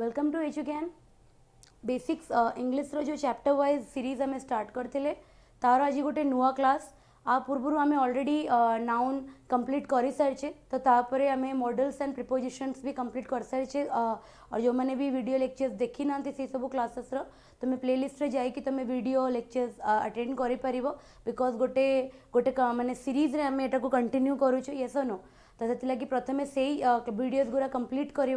Welcome to एजुकेन basics English रो जो chapter wise series आम start करते तार आज गोटे नुआ क्लास आ पूर्व आम ऑलरेडी नाउन कंप्लीट कर सारी तो तापर आम मॉडल्स एंड प्रिपोजिशंस भी कंप्लीट कर सारी और जो मैंने भी वीडियो लेक्चर्स देखी ना से सब क्लासेस तुम प्लेलिस्ट रे जाइए तुम वीडियो लेक्चर्स अटेंड कर बिकज गोटे गोटे माने सीरीज रे आम एटा को कंटिन्यू करूँ येस नो तो से प्रथम से वीडियोस गुरा कंप्लीट कर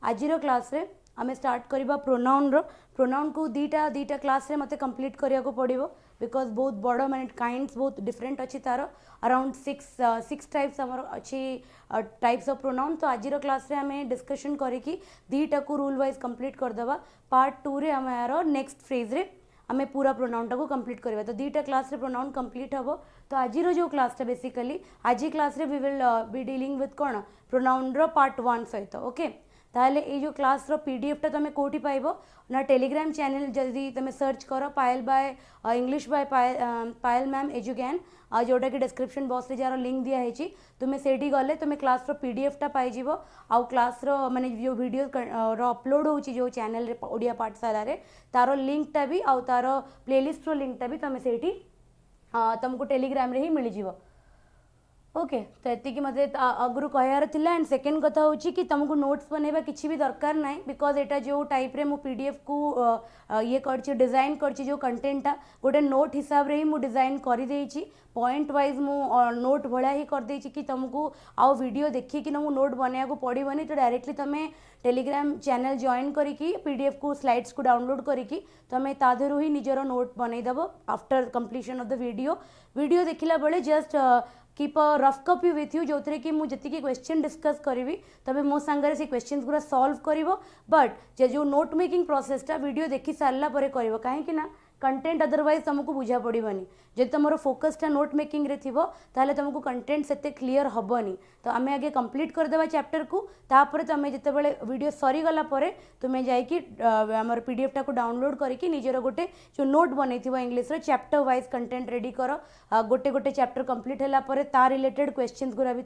आज क्लास रे आम स्टार्ट करवा प्रोनाउन को दीटा दीटा क्लास रे मते कंप्लीट करिया को पड़िबो बिकॉज बहुत बड़ माने काइंड्स बहुत डिफरेंट अच्छी तार अराउंड सिक्स टाइप्स आमर अच्छी टाइप्स ऑफ प्रोनाउन तो आज क्लास रे आम डिस्कशन करिकी दीटा को रूल वाइज कंप्लीट करदवा पार्ट 2 रे आम यार नेक्स्ट फ्रेज रे आम पूरा प्रोनाउन को कंप्लीट करवा तो दीटा क्लास रे प्रोनाउन कंप्लीट हम तो आज जो क्लास टा बेसिकली आज क्लास रे we will be dealing with कौन प्रोनाउन रो पार्ट 1 सहित ओके ताहले ये जो क्लास रो पीडीएफ टा तुम कोठी पाइबो ना टेलीग्राम चैनल जदि तुम सर्च कर Payal by English by Payal ma'am एजुकेन जोटा कि डिस्क्रिप्शन बॉक्स रे जार लिंक दिया है तुम सेठी गले तुम क्लास रो पीडीएफ टा पाई जीवो आउ क्लास रो माने जो वीडियो रो अपलोड होची जो चैनल रे ओडिया पाठशाला रे तारो लिंक टा भी आउ तारो प्लेलिस्ट रो लिंक टा भी तुम सेठी तुमको टेलीग्राम रे ही मिल जीवो ओके तो ये मत आगु कहार एंड सेकेंड कथा हूँ कि तुमको नोट्स बनवा किसी भी दरकार ना बिकज एटा जो टाइप रे मु पीडीएफ को ये कर डिजाइन कर जो कंटेंटा गोटे नोट हिसाब रे ही मु डिजाइन कर देछि पॉइंट वाइज मु नोट भलिया ही कर देछि कि तुमको आउ वीडियो देखी कि तुमको नोट बनया को पड़ोनी तो डायरेक्टली तुम टेलीग्राम चैनल जॉइन करिकी पीडीएफ को स्लाइड्स को डाउनलोड करिकी तुम तादेरु ही निजर नोट बनईदेव after completion of the video देखला बेले just keep a rough copy with you जो थे कि मुझे क्वेश्चन डिस्कस करी तबे मो सांगरे से क्वेश्चन पूरा सॉल्व करिवो बट जे जो नोट मेकिंग प्रोसेसटा वीडियो देखी सारला परे करिवो काहे कि ना कंटेंट अदरवाइज तुमको बुझा पड़ोनी जब तुम फोकसटा नोट मेकिंग रे थिबो ताले तुमको कंटेंट सेते क्लियर हबनी तो आम आगे कंप्लीट करदेवा चैप्टर को तापर तुम जिते बड़े वीडियो सरी गला परे तुम्हें जाइकी आमर पीडीएफ टा को डाउनलोड करके निजर गोटे जो नोट बनई इंग्लिश रो चैप्टर वाइज कंटेंट रेडी कर गोटे गोटे चैप्टर कंप्लीट होला परे ता रिलेटेड क्वेश्चंस गुरा भी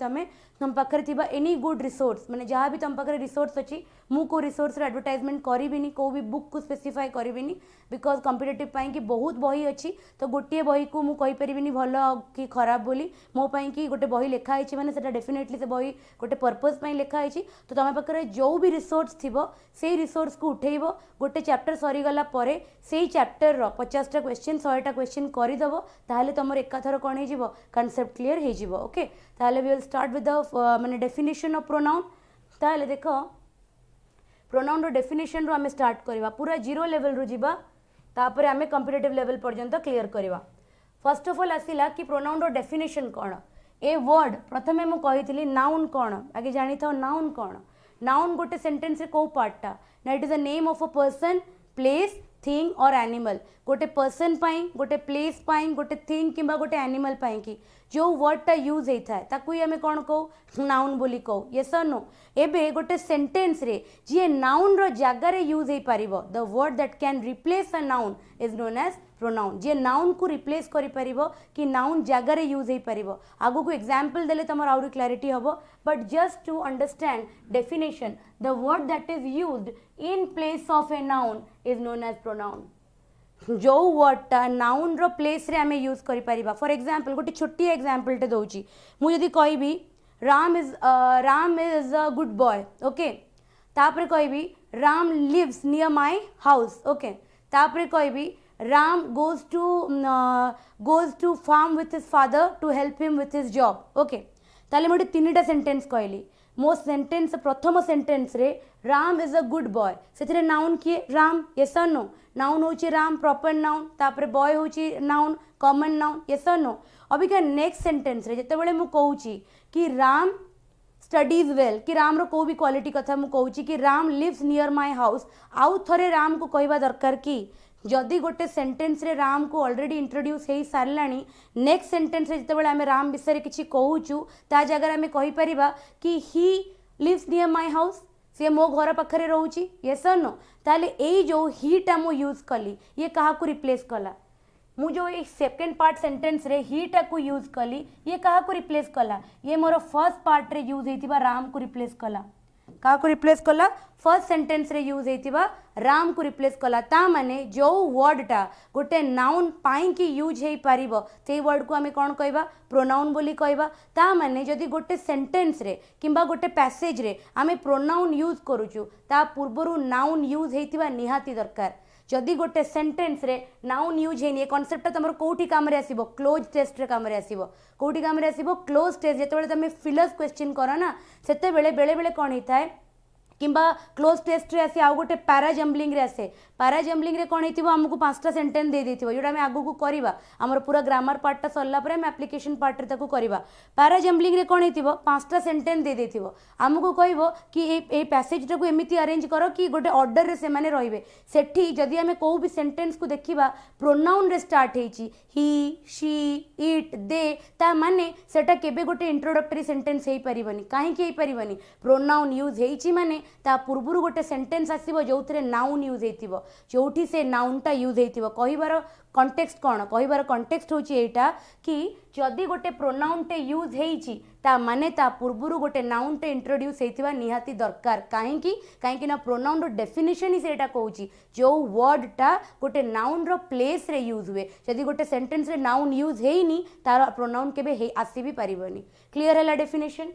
तुम पाखरे थिबा एनी गुड रिसोर्स माने जहाँ भी तुम पाखरे रिसोर्स अच्छी मु को रिसोर्स रे एडवर्टाइजमेंट करिबिनी को भी बुक को स्पेसिफाई करिबिनी बिकॉज कॉम्पिटिटिव पाई कि बहुत बही अच्छी तो गोटे बही को मुझे कहीपरि भल कि खराब बोली मो पाई कि गोटे बही लिखाई मैंने से डेफिनेटली से बही गोटे पर्पज पाई लिखाई तो तुम पाखे जो भी रिसोर्स थी से रिसोर्स को उठेब गोटे चैप्टर सरीगला परे से चैप्टर 50टा क्वेश्चन 100टा क्वेश्चन करदेव ताहले तुम एकाथर कौन हो कॉन्सेप्ट क्लियर हो ओके ताहले we will start with the माने डेफिनेशन ऑफ प्रोनाउन ताहले देख प्रोनाउन रो डेफिनेशन रो आम स्टार्ट करवा पूरा जीरो लेवल रू जीवा तापर आम कॉम्पिटिटिव लेवल पर्यंत क्लियर करवा फर्स्ट ऑफ ऑल आसिला कि प्रोनाउन रो डेफिनेशन कौन ए वर्ड प्रथमे मु कही नाउन कौन आगे जानी था नाउन कौन नाउन गोटे सेंटेंस रे को पार्टा ना it is the name of a person place thing और एनिमल गोटे पर्सन पाई गोटे प्लेस पाई गोटे थिंग किंबा गोटे एनिमल पाई कि जो वर्डटा यूज होता है ताकू ही आम कौन कहू नाउन बोली कहू यस और नो एबे गोटे सेंटेंस रे जी नाउन रो जगार यूज हो पारिबो the word that can replace a noun is known as pronoun जी नाउन को रिप्लेस करि परिबो कि नाउन जगार यूज हो पारिबो आगु को एग्जांपल देले तमर आउरी क्लैरिटी हबो but just to understand definition the word that is used in place of a noun is known as pronoun जो वर्डटा नाउन रो प्लेस रे आमे यूज करि परिबा फॉर एग्जांपल गोटे छोटी एग्जांपल टे दउची मु जदी कहबी Ram is a good boy okay तापर कहबी Ram lives near my house okay तापर कहबी Ram goes to farm with his father to help him with his job okay ताले मोटे तीनटा सेंटेंस कहली मो सेंटेंस प्रथम सेंटेंस रे Ram is a good boy से नाउन किए Ram yes or no noun होची राम प्रॉपर नाउन तापर बॉय होची noun common noun yes or no Abika next sentence रे जते बेले मु कहूची कि राम स्टडीज वेल कि राम रो को भी क्वालिटी कथा मु कहूची कि Ram lives near my house आउ थरे राम को कहबा दरकार कि जदि गोटे सेंटेंस रे राम को ऑलरेडी इंट्रोड्यूस हो साराणी नेक्स्ट सेंटेंस रे जिते आम राम विषय किसी कहूचु ता जगह आम कहीपर कि he lives near my house सी मो घर पाखे रोची यस और नो ताले ए जो हीटा मु यूज कली ये क्या रिप्लेस कला मु जो ये सेकेंड पार्ट सेंटेंस रे हीटा को यूज कली ये क्या रिप्लेस कला ये मोर फर्स्ट पार्ट रे यूज होता राम को रिप्लेस कला क्या रिप्लेस कला फर्स्ट सेंटेंस रे यूज होइतिबा राम को रिप्लेस कला ता माने जो वर्डटा गोटे नाउन पाई कि यूज हो पारिबो से वर्ड को आमे कोन कहबा प्रोनाउन बोली कहबा ता माने जदि गोटे सेंटेंस रे किंबा गोटे पैसेज रे आमे प्रोनाउन यूज करूचु ता पूर्वरु नाउन यूज हेतिबा निहाती दरकार जदि गोटे सेंटेंस रे नाउन यूज हेनी कॉन्सेप्ट तुम कोठी काम रे आसीबो क्लोज टेस्ट रे काम रे आसीबो कोठी काम रे आसीबो क्लोज टेस्ट जेतेबेले तुम फिलर्स क्वेश्चन करो ना सेते बेले बेले बेले कोन हिताए किंबा क्लोज टेस्ट रे आसी आउ गोटे पैरा जम्बलिंग रे आसे पैरा जम्बलिंग रे कोन हेतिबो हमकु पांचटा सेंटेंस दे देथिबो जोटा हम आगु को करबा हमर पूरा ग्रामर पार्ट सरला परे हम एप्लीकेशन पार्ट रे ताकू करबा पैरा जम्बलिंग रे कोन हेतिबो पांचटा सेंटेंस दे देथिबो हमकु कहबो कि ए पैसेज टाकू एमिति अरेंज करो कि गोटे ऑर्डर रे से माने रहिबे सेठी जदि हमें को भी सेंटेंस को देखिबा प्रोनाउन रे स्टार्ट हेची ही शी इट दे ता माने सेटा केबे गोटे इंट्रोडक्टरी सेंटेंस हेई परिबनी काहे कि हेई परिबनी प्रोनाउन यूज हेची माने ता पूर्वरु गोटे सेंटेंस आसीबो जोथरे नाउन यूज हेतिबो जोठी से नाउनटा यूज हेतिबो कहिबार कॉन्टेक्स्ट कोन कहिबार कॉन्टेक्स्ट होची एटा कि जदि गोटे प्रोनाउनटे यूज हेची ता माने ता पूर्वरु गोटे नाउनटे इंट्रोड्यूस हेतिबा निहाती दरकार काहे ना प्रोनाउन रो डेफिनेशन ही सेटा कहूची जो वर्डटा गोटे नाउन रो प्लेस रे यूज हुए जदि गोटे सेंटेंस रे नाउन यूज हेइनी तार प्रोनाउन केबे हे आसी भी परिबनी क्लियर हैला डेफिनेशन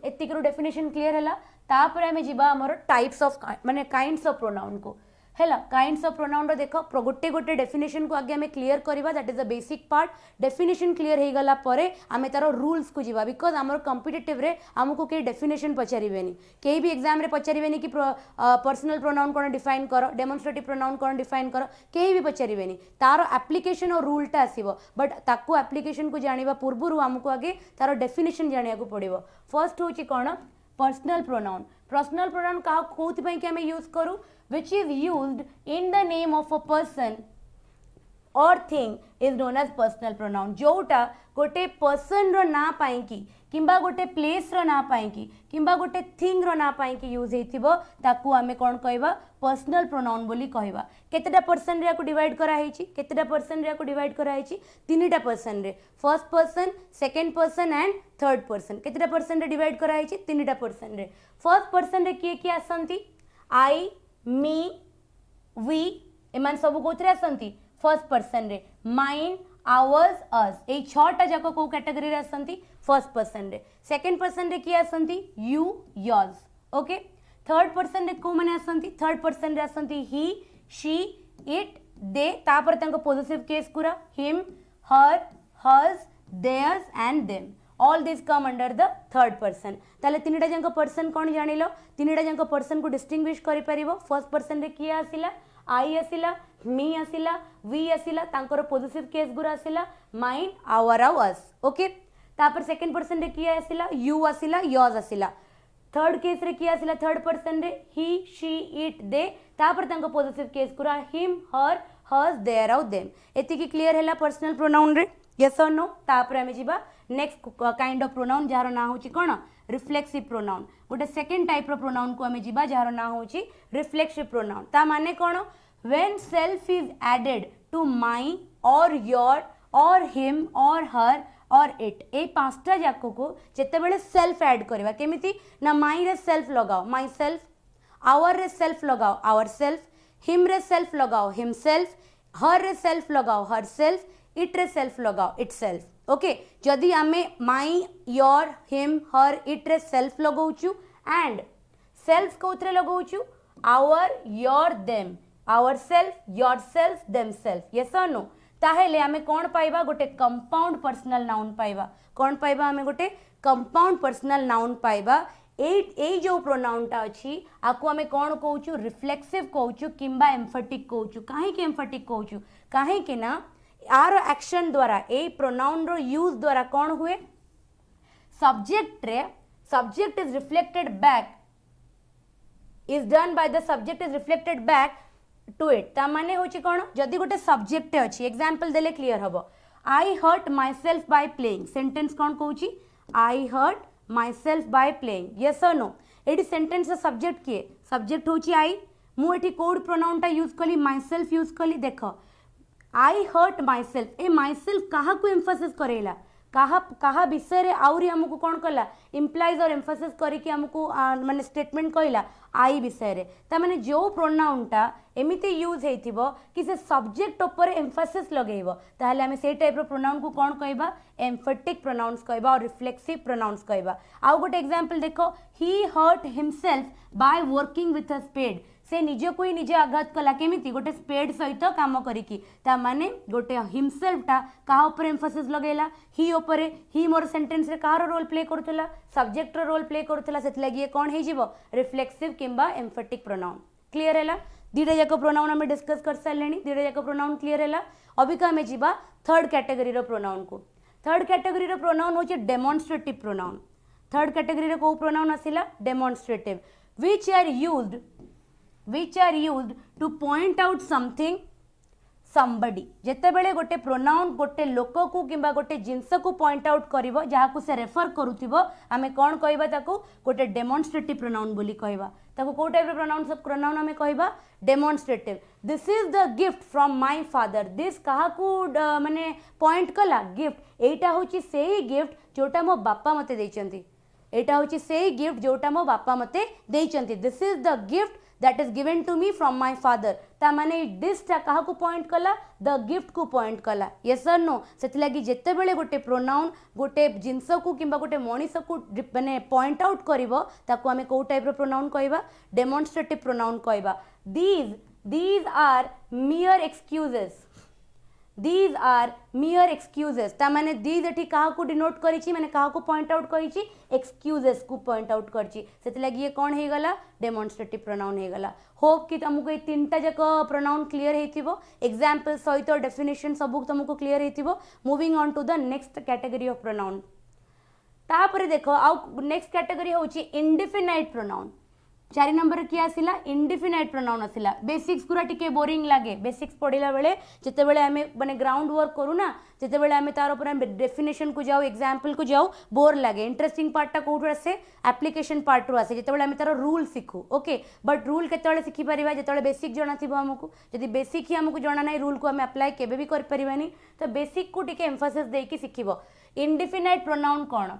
एतिक रो डेफिनेशन क्लियर हैला तापर आमे जिबा हमर टाइप्स ऑफ माने काइंड्स ऑफ प्रोनाउन को हैला काइंड्स ऑफ प्रोनाउन रो देखो गोटे गोटे डेफिनेशन को आगे हमें क्लियर करबा that is the basic part definition clear हे गला परे हमें तारो रूल्स को जिबा बिकॉज हमर कॉम्पिटिटिव रे हमको के डेफिनेशन पचारिबेनी केही भी एग्जाम रे पचारिबेनी कि पर्सनल प्रोनाउन कोन डिफाइन करो डेमोन्स्ट्रेटिव प्रोनाउन कोन डिफाइन करो केही भी पचारिबेनी तारो एप्लीकेशन और रूलटा आसीबो बट ताको एप्लीकेशन को जानिबा पूर्वरु हमको आगे तारो डेफिनेशन जानिया को पड़िबो फर्स्ट होची कोन पर्सनल प्रोनाउन का कोथि पई कि हमें यूज करू which is used in the name of a person or thing is known as personal pronoun जोटा गोटे पर्सन रो ना पाई कि किंबा गोटे प्लेस रो ना पाई कि किंबा गोटे थिंग रो ना पाई कि यूज हेतिबो ताकू हमें कोन कहबा पर्सनल प्रोनाउन बोली कहबा केतेटा पर्सन रे को डिवाइड करा हेची केतेटा पर्सन रे को डिवाइड करा हेची तीनटा पर्सन रे first person second person and third person केतेटा पर्सन रे डिवाइड करा हेची तीनटा पर्सन रे फर्स्ट पर्सन रे किए किए आसंती आई मी वी एमान सब कोथरे आसंती फर्स्ट पर्सन रे माइन आवर्स अस ए छटा जाको को कैटेगरी रे आसंती फर्स्ट पर्सन रे सेकंड पर्सन रे किए आसंती you yours okay third person रे को माने आसंती थर्ड पर्सन रे आसंती ही शी इट दे तापर तांको पोजेसिव केस कुरा him her hers theirs and them all this come under the third person ताले तीनटा जंक पर्सन कोन जानिलो तीनटा जंक पर्सन को डिस्टिंग्विश करि परिबो फर्स्ट पर्सन रे किया आसिला आई आसिला मी आसिला वी आसिला तांकर पोजेसिव केस गुरा आसिला माइन आवर अस ओके तापर सेकंड पर्सन रे किया आसिला यू आसिला योर्स आसिला थर्ड केस रे किया आसिला थर्ड पर्सन रे ही शी इट दे तापर तांको पोजेसिव केस गुरा हिम हर हर्स देयर आउ देम एति की क्लियर हैला पर्सनल प्रोनाउन रे यस और नो तापर हमें जिबा next kind of pronoun jar ना होची कोन रिफ्लेक्सिव प्रोनाउन गोटे सेकंड टाइप रो प्रोनाउन को हमें जिबा जार ना होची रिफ्लेक्सिव प्रोनाउन ता माने कोन when self is added to my or your और हिम और हर और इट ए पांचटा जाको को जेते बेले सेल्फ ऐड करबा केमिति ना माई रे सेल्फ लगाओ माई सेल्फ आवर रे सेल्फ लगाओ आवर सेल्फ हिम रे सेल्फ लगाओ हिम सेल्फ हर रे सेल्फ लगाओ हर सेल्फ इट रे सेल्फ लगाओ इट सेल्फ ओके जदि आमे my your him her it रे सेल्फ लगाउछु एंड सेल्फ कोथरे लगाउछु our your them our self your self them self yes or no ताहेले आमे कोन पाइबा गोटे कंपाउंड पर्सनल नाउन पाइबा कोन पाइबा आमे गोटे कंपाउंड पर्सनल नाउन पाइबा ए जो प्रोनाउनटा अछि आकु आमे कोन कहउछु रिफ्लेक्सिव कहउछु किंबा एम्फेटिक कहउछु काहे कि एम्फेटिक कहउछु काहे कि ना आर एक्शन द्वारा ए प्रोनाउन रो यूज द्वारा कौन हुए सब्जेक्ट रे subject is reflected back is done by the subject is reflected back to it ता माने होची कौन जदि गोटे सब्जेक्ट अछि एग्जांपल देले क्लियर हबो I hurt my self by playing sentence कौन कहउची I hurt my self by playing yes or no एडी सेंटेंस रो सब्जेक्ट किए सब्जेक्ट होची आई मु एठी कोड प्रोनाउन टा यूज कली माई सेल्फ यूज कली देखो आई हर्ट माई सेल्फ ए माई सेल्फ कहा को एम्फोसिस करेला कहा कहा विषय रे आउरी हमको कौन कला इम्प्लाइज और एम्फासिस करके हमको माने स्टेटमेंट कहला आई विषय रे ता माने जो प्रोनाउनटा एमिति यूज हेइथिबो कि से सब्जेक्ट ऊपर एम्फासिस लगेइबो ताहले हमें से टाइप रो प्रोनाउन को कौन कहबा एम्फेटिक प्रोनाउंस कहबा और रिफ्लेक्सिव प्रोनाउंस कहबा। आउ गोटे एग्जांपल देखो he hurt himself by working with a spade से निज को ही निजे आघात कला केमिति गोटे स्पेड सहित काम करिकी ता माने गोटे हिमसेल्फ टा कहा ऊपर एम्फासिस लगेला ही ऊपर ही मोर सेंटेंस रे कहार रोल प्ले करथला सब्जेक्ट रो रोल प्ले करथला सेति लागि कोन हे जीवो रिफ्लेक्सिव किंबा एम्फेटिक प्रोनाउन। क्लियर हैला दीटा जाक प्रोनाउन हमें डिस्कस कर सारलेनी दीटा जाक प्रोनाउन क्लियर हैला। अबिका हमें जीवा थर्ड कैटेगरी रो प्रोनाउन को। थर्ड कैटेगरी रो प्रोनाउन होचे डेमोन्स्ट्रेटिव प्रोनाउन। थर्ड कैटेगरी रो को प्रोनाउन आसिला demonstrative which are used to point out something somebody जेते बेले गोटे प्रोनाउन गोटे लोक को किंबा गोटे जिंस को पॉइंट आउट करिवो जहाकू से रेफर करूथिबो आमे कोन कहबा ताको गोटे डेमोन्स्ट्रेटिव प्रोनाउन बोली कहबा ताको को टाइप रो प्रोनाउन हमें कहबा demonstrative. This is the gift from my father this काहाकू माने पॉइंट कला गिफ्ट एटा होची सेही गिफ्ट जोटा मो बापा मते देइचंती एटा होची सेही गिफ्ट जोटा मो बापा मते देइचंती this is the gift that is given to me from my father ता माने दिस टा कहा को पॉइंट कला द गिफ्ट को पॉइंट कला यस और नो सेति लागि जेते बेले गोटे प्रोनाउन गोटे जिंस को किंबा गोटे मनीष को माने पॉइंट आउट करिवो ताको हमें को टाइप रो प्रोनाउन कहबा डेमोन्स्ट्रेटिव प्रोनाउन कहबा। these are mere excuses these are mere excuses ता माने these एठी कहा को डिनोट करिछि माने कहा को पॉइंट आउट करिछि एक्सक्यूजेस को पॉइंट आउट करछि सेति लागि ये कोन हे गला डेमोन्स्ट्रेटिव प्रोनाउन हे गला। होप कि तुमको ए तीनटा जक प्रोनाउन क्लियर हेतिबो एग्जांपल सहित डेफिनेशन सब तुमको क्लियर हेतिबो। Moving on to the next category of pronoun तापरे देखो आउ नेक्स्ट कैटेगरी होछि इंडेफिनाइट प्रोनाउन। 4 नंबर किया आसिला इंडेफिनाइट प्रोनाउन आसिला बेसिक्स पूरा टिके बोरिंग लागे बेसिक्स पढ़िला बेले जेते बेले हमें माने ग्राउंड वर्क करू ना जेते बेले हमें तार ऊपर डेफिनेशन को जाओ एग्जांपल को जाओ बोर लागे इंटरेस्टिंग पार्ट टा कोठु आसे एप्लीकेशन पार्ट रो आसे जेते बेले हमें तार रूल सिखु ओके बट रूल केते बेले सिखि परिबा जेते बेले बेसिक जणा थिबो हमकु यदि बेसिक ही हमकु जणा नै रूल को हमें अप्लाई केबे भी कर परिबानी तो बेसिक को टिके एम्फासिस दे कि सिखिबो। इंडेफिनाइट प्रोनाउन कोन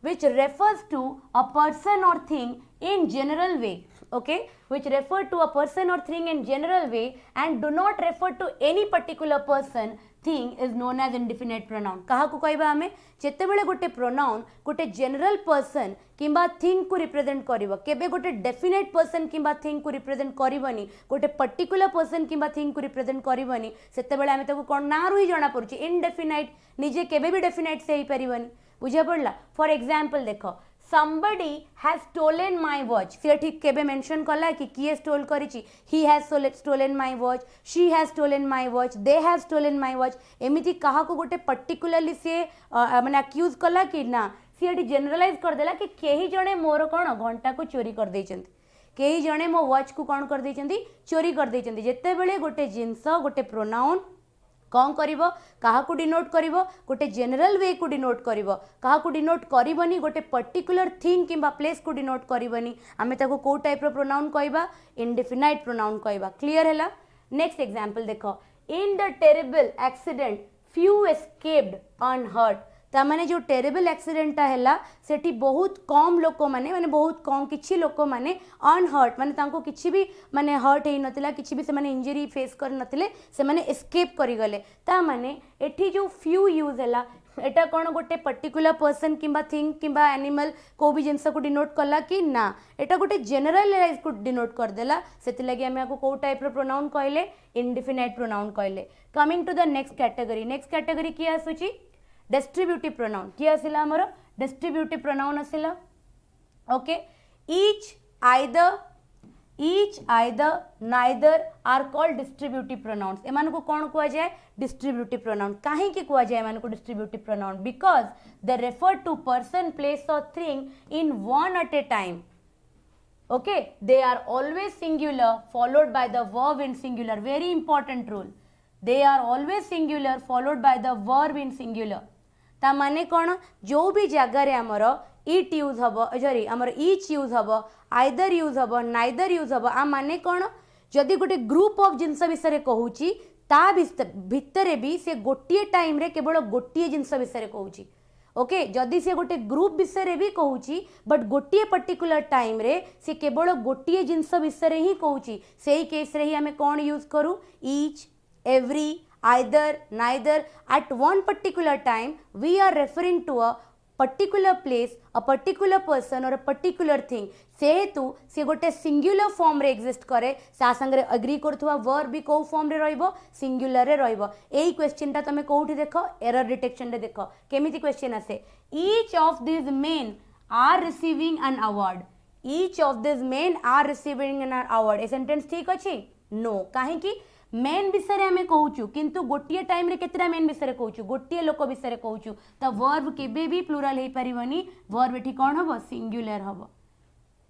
which refers to a person or thing in general way okay which refer to a person or thing in general way and do not refer to any particular person thing is known as indefinite pronoun। कहा को कहबा हमें जेते बेले गोटे pronoun गोटे general person किंबा thing को रिप्रेजेंट करिवो केबे गोटे डेफिनेट पर्सन किंबा थिंग को रिप्रेजेंट करिवनी गोटे पर्टिकुलर पर्सन किंबा थिंग को रिप्रेजेंट करिवनी सेते बेले हमें ताको कोन ना रही जणा पड़ुची इनडेफिनाइट निजे केबे भी डेफिनाइट से ही परिवनी बुझा पड़ला। फॉर एग्जांपल देखो somebody has stolen my watch से ठीक केबे मेंशन कला कि किए stall करिछि he has stolen my watch she has stolen my watch they have stolen my watch एमिति कहा को गोटे पर्टिकुलरली से माने अक्यूज कला कि ना सी एटी जनरलाइज कर देला कि केही जणे मोर कोन घंटा को चोरी कर दैचंती केही जणे मो वॉच को कोन कर दैचंती चोरी कर दैचंती जेते बेले गोटे जिंस गोटे प्रोनाउन कौन करिवो कहा को डिनोट करिवो गोटे जनरल वे को डिनोट करिवो कहा को डिनोट करिवनी गोटे पर्टिकुलर थिंग किंबा प्लेस को डिनोट करिवनी आमे ताको को टाइप रो प्रोनाउन कहबा इंडेफिनाइट प्रोनाउन कहबा। क्लियर हैला। नेक्स्ट एग्जांपल देखो in the terrible accident few escaped unhurt ता माने जो टेरिबल एक्सीडेंट हैला सेठी बहुत कम लोक माने बहुत कम किछि लोक माने अनहर्ट माने तांको किछि भी माने हर्ट हे नतिला किछि भी से माने इंजरी फेस कर नतिले से माने एस्केप करि गले ता माने एठी जो फ्यू यूज हैला एटा कोन गोटे पर्टिकुलर पर्सन किंबा थिंग किंबा एनिमल को भी जिंस को डिनोट कला कि ना एटा गोटे जनरलाइज को डिनोट कर देला सेति लागि हम को को टाइप रो प्रोनाउन कहले इंडेफिनाइट प्रोनाउन कहले। Coming to the next category की आसुची डिस्ट्रीब्यूटिव प्रोनाउन कि आसिला हमर डिस्ट्रीब्यूटिव प्रोनाउन आसिला okay each either neither are called distributive pronouns एमान को कौन कुआ जाए distributive pronoun काहे कि कुआ जाए एमान को distributive pronoun because they refer to person place or thing in one at a time okay they are always singular followed by the verb in singular very important rule they are always singular followed by the verb in singular ता माने कौन जो भी जगह रे हमर it use हबो sorry हमर ईच यूज हबो आइदर यूज हबो नाइदर यूज हबो आ माने कौन जदि गोटे ग्रुप ऑफ जिंस विषय कहूची ता भितरे भी से गोटिए टाइम रे केवल गोटिए जिंस विषय कहूची ओके जदि से गोटे ग्रुप विषय भी कहूँ बट गोटे पर्टिकुलर टाइम रे से केवल गोटे जिनस विषय ही कहूँ से केस रे ही आम कौन यूज करूँ each every either neither at one particular time we are referring to a particular place a particular person or a particular thing से हेतु सी गोटे सिंगुलर फॉर्म रे एग्जिस्ट करे सा संगे एग्री करथुवा वर्ब भी को फॉर्म रे रहइबो सिंगुलर रे रहइबो एई क्वेश्चन टा तमे कोठी देखो एरर डिटेक्शन रे देखो केमिति क्वेश्चन आसे each of this men are receiving an award each of this men are receiving an award a sentence ठीक अछि नो काहे कि मेन विषय आम कहूँ किंतु गोटे टाइम रे केतेटा मेन विषय कहूँ गोटे लोक विषय कहूँ तो वर्ब केबे भी प्लूराल हो पारिबनी वर्ब एठी कौन हम सिंगुलर हम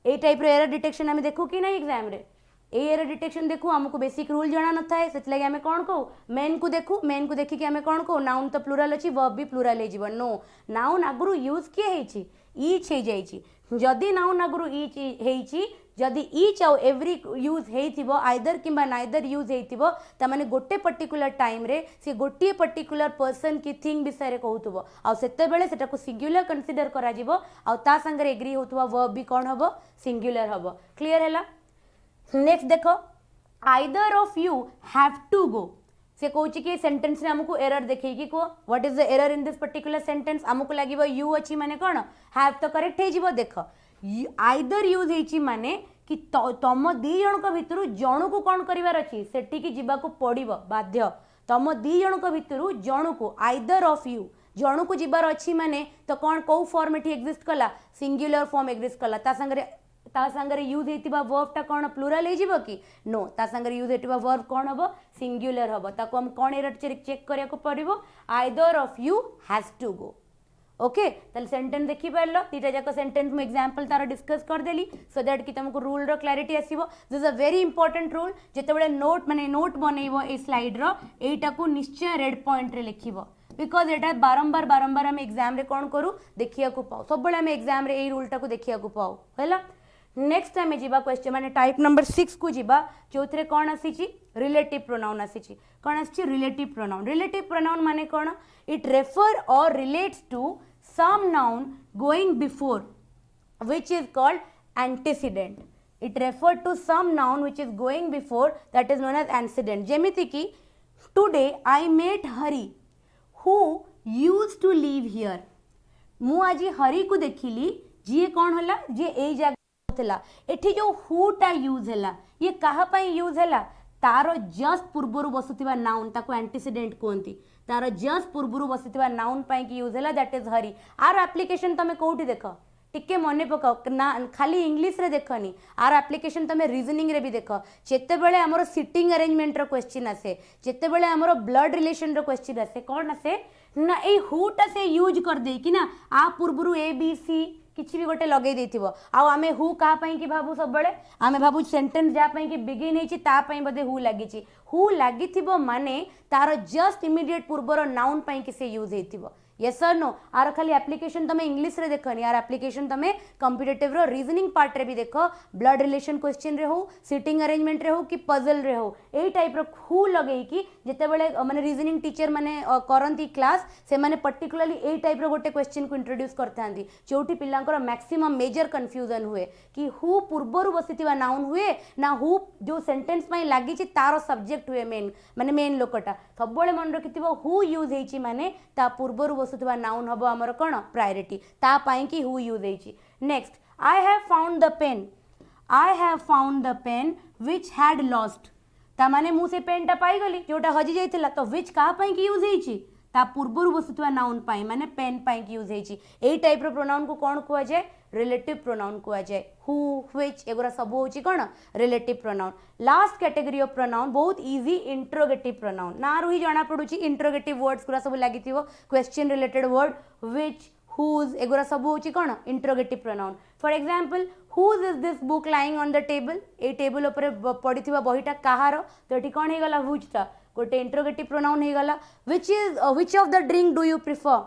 ए टाइप रे एरर डिटेक्शन आम देखू कि नहीं एग्जाम रे ए एरर डिटेक्शन देखू हमको बेसिक रूल जाना न थाए से आम कौन कहू मेन को देखू मेन को देखिक आम कौन कहू नाउन तो प्लूराल अच्छी वर्ब भी प्लूराल हो नो नाउन आगु यूज किए ईच हो जाइए जदि नाउन आगु ईच हो जदि ईच आउ एवरी यूज हेइथिबो आइदर किंबा नाइदर यूज हेइथिबो ता माने गोटे पर्टिकुलर टाइम रे से गोटे पर्टिकुलर पर्सन की थिंग विषय रे कहउथबो आ सेते बेले सेटा को सिंगुलर कंसीडर करा जिवो आ ता संगे एग्री होतबो वर्ब भी कोन हबो सिंगुलर हबो क्लियर हैला नेक्स्ट देखो either of you have to go से कहूँ कि सेंटेंस रे हमको एरर देखिए को what is the error in this particular sentence हमको लागिबो यू अछि माने कोन हैव तो करेक्ट हे जिवो देखो आइदर यूज हेची माने कि तम दी जनक भितर जणु को कौन करिवार अछि सेठी की जिबा को पड़िबो बाध्य तम दी जनक भितर जणु को आइदर ऑफ यू जणु को जिबार अछि माने तो कौन को फॉर्म एठी एग्जिस्ट कला सिंगुलर फॉर्म एग्जिस्ट कला ता संगे यूज हेतिबा वर्ब टा कौन प्लूरल हे जिवो कि नो ता संगे यूज हेतिबा वर्ब कौन हबो सिंगुलर हबो ताको हम कौन एरर चेक करिया को पड़िबो either of you has to go okay ताले सेंटेंस देखि पारलो तीटा जाक सेंटेंस मु एग्जांपल तार डिस्कस कर देली सो दैट कि तुमको रूल रो क्लैरिटी आसीबो this is a very important rule जेतेबेले नोट माने नोट बनेइबो ए स्लाइड रो एटा को निश्चय रेड पॉइंट रे लिखिबो बिकॉज एटा बारंबार बारंबार हम एग्जाम रे कोन करू देखिया को पाओ सब बेले हम एग्जाम रे ए रूल टा को देखिया को पाओ हैला नेक्स्ट टाइम जीवा क्वेश्चन माने टाइप नंबर 6 को जीवा जोथरे कोन आसीची रिलेटिव प्रोनाउन आसीची कोन आसीची रिलेटिव प्रोनाउन माने कोन it refer or relates to some noun going before which is called antecedent it refer to some noun which is going before that is known as antecedent जेमिति कि today I met Hari who used to live here मु आजी हरि को देखिली जी कौन हला जे ए जगह थला एठी जो हु टा यूज हला ये कहा पई यूज हला तारो जस्ट पूर्वरु बसुतिबा नाउन ताको एंटीसीडेंट कोंती तारो जस्ट पूर्वरु बसुतिबा नाउन पई कि यूज हला दैट इज हरी आर एप्लीकेशन तमे कोठी देखो टिके मने पकाओ ना खाली इंग्लिश रे देखनी आर एप्लीकेशन तमे रीजनिंग रे भी देखो जेते बेले हमरो सिटिंग अरेंजमेंट रो क्वेश्चन आसे जेते बेले हमरो ब्लड रिलेशन रो क्वेश्चन आसे कोन आसे ना ए हु टा से यूज कर दे कि ना आ पूर्वरु ए बी सी किछि भी गोटे लगे देथिबो आ आमे हु का पई कि भाबू सब बेले आमे भाबू सेंटेंस जा पई कि बिगिन हेची ता पई बदे हु लागिची हु लागिथिबो माने तारो जस्ट इमीडिएट पूर्वर नाउन पई कि से use हेथिबो yes or no are खाली एप्लीकेशन तमे इंग्लिश रे देखनी आर एप्लीकेशन तमे कॉम्पिटिटिव रो रीजनिंग पार्ट रे भी देखो ब्लड रिलेशन क्वेश्चन रे हो सिटिंग अरेंजमेंट रे हो कि पजल रे हो एई टाइप रो हु लगेई कि जेते बेले माने रीजनिंग टीचर माने करंती क्लास से माने पर्टिकुलरली एई टाइप रो गोटे क्वेश्चन को इंट्रोड्यूस करथांती जोटी पिल्लांकर मैक्सिमम मेजर कंफ्यूजन हुए कि हु पूर्वरु बसितिबा नाउन हुए ना हु जो सेंटेंस पई लागि छि तारो सब्जेक्ट हुए मेन माने मेन लोकटा सब बेले मन रखितिबो हु यूज हेछि माने ता पूर्वरु बसुतिबा नाउन हबो हमर कोन प्रायोरिटी ता पई कि हु यूज हेछि next I have found the pen which had lost ता माने मु से पेन टा पाई गली जोटा हजि जाइथिला तो व्हिच का पई कि यूज हेछि ता पूर्वरु बसुतिबा नाउन पाई माने पेन पाई कि यूज हेछि एई टाइप रो प्रोनाउन को कोन कुआ जाय रिलेटिव प्रोनाउन कुआ जाय हु व्हिच एगोरा सब होछि कोन relative pronoun last category of pronoun बहुत इजी इंट्रोगेटिव प्रोनाउन ना रुही जाना पडुछि इंट्रोगेटिव वर्ड्स कुरा सब लागिथिबो question related word which whose एगोरा सब होछि कोन interrogative pronoun for example whose is this book lying on the table ए टेबल ऊपर पडिथिबा बहिटा काहार तो एठी कोन हे गला whose ता गोटे इंट्रोगेटिव प्रोनाउन हे गला which of the drink do you prefer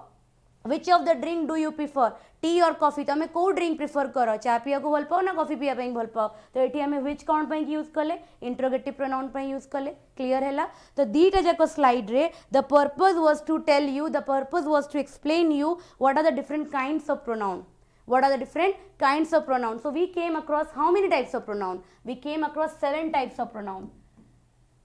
which of the drink do you prefer tea और कॉफी तो आम कौ ड्रिंक प्रिफर कर चा पीवा को भल पाओ ना कॉफी पीवा भल पाओ तो ये आम विच कौन पर यूज कले इंट्रोगेटिव प्रोनाउन पर यूज कले क्लीयर है तो दीटा जाक स्लाइड रे the purpose was to tell you the purpose was to explain you what are the different kinds of pronoun what are the different kinds of pronoun so we came across how many types of pronoun we came across 7 types of pronoun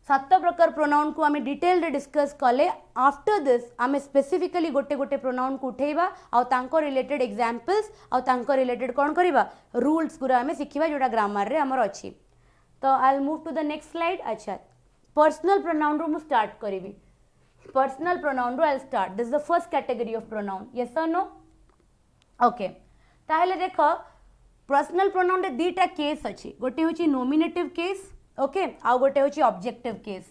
7 प्रकार pronoun को आम detail रे discuss कले after this आम specifically गोटे गोटे pronoun को उठेबा आउ तांको रिलेटेड एग्जांपल्स आउ तांको रिलेटेड कोन करबा रूल्स गुरा आम सिखिबा जोटा ग्रामर रे हमर अछि तो I will move to the next slide अच्छा पर्सनल प्रोनाउन रो मु स्टार्ट करिवि पर्सनल प्रोनाउन रो I will start this is the first category of pronoun yes or no okay ताहले देख पर्सनल प्रोनाउन रे दीटा केस अछि गोटे होची नोमिनेटिव केस ओके आउ गोटे होची ऑब्जेक्टिव केस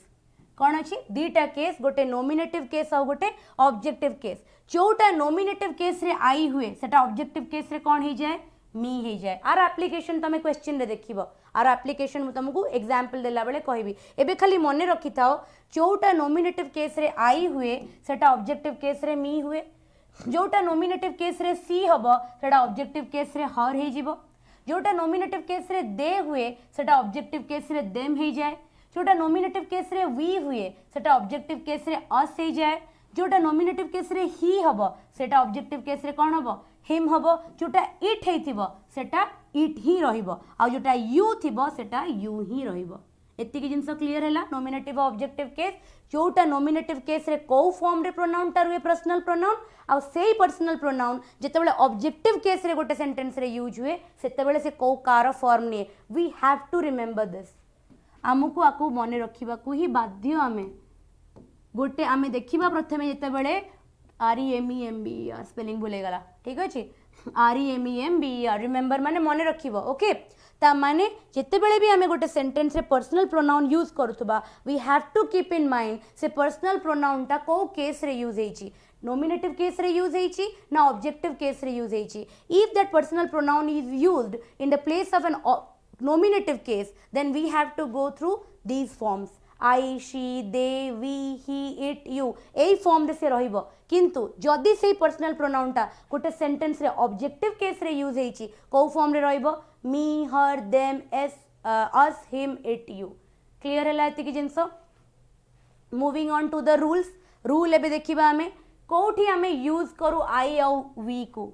कौन अच्छी दीटा केस गोटे नोमिनेटिव केस आउ गोटे ऑब्जेक्टिव केस जोटा नोमिनेटिव केस रे आई हुए सेटा ऑब्जेक्टिव केस रे कौन ही जाए मी ही जाए आर एप्लिकेशन तमे क्वेश्चन रे देखिबो आर एप्लिकेशन मु तुमको एग्जांपल देला बेले कहबी एबे खाली मने रखि थाओ जोटा नोमिनेटिव केस रे आई हुए सेटा ऑब्जेक्टिव केस रे मी हुए जोटा नोमिनेटिव केस रे सी हबो सेटा ऑब्जेक्टिव केस रे हर हे जिवो जोटा नोमिनेटिव केस रे दे हुए सेटा ऑब्जेक्टिव केस रे देम हे जाए जोटा नोमिनेटिव केस रे वी हुए सेटा ऑब्जेक्टिव केस रे अस हे जाए जोटा नोमिनेटिव केस रे ही हबो सेटा ऑब्जेक्टिव केस रे कोन हबो हिम हबो जोटा इट हेथिबो सेटा इट ही रहिबो आ जोटा यू थिबो सेटा यू ही रहिबो एतिकी जिंस क्लियर हैला नोमिनेटिव ऑब्जेक्टिव केस जोटा नोमिनेटिव केस रे को फॉर्म रे प्रोनाउन ता रुए पर्सनल प्रोनाउन आ सेही पर्सनल प्रोनाउन जेतेबेले ऑब्जेक्टिव केस रे गोटे सेंटेंस रे यूज हुए सेतेबेले से को कार फॉर्म ने we have to remember this आमको आकु मने रखिबा को ही बाध्य आमे गोटे आमे देखिबा प्रथमे जेतेबेले REMEMBER स्पेलिंग भूले गला ठीक अछि REMEMBER रिमेंबर माने मने रखिबो ओके ता माने जेतेबेले भी आमे गोटे सेंटेंस रे पर्सनल प्रोनाउन यूज करूतबा we have to keep in mind से पर्सनल प्रोनाउन टा को केस रे यूज हेची नोमिनेटिव केस रे यूज हेची ना ऑब्जेक्टिव केस रे यूज हेची if that personal pronoun is used in the place of an nominative case then we have to go through these forms I she they we he it you AE form रे से रहिबो किंतु जदि सेही personal pronoun टा गोटे sentence रे objective case रे यूज हेची को फॉर्म रे रहिबो मी हर देम एस us him it you clear हैला एति कि जिंस moving on to the rules rule एबे देखिबा हमें कोठी हमें यूज करू आई और वी को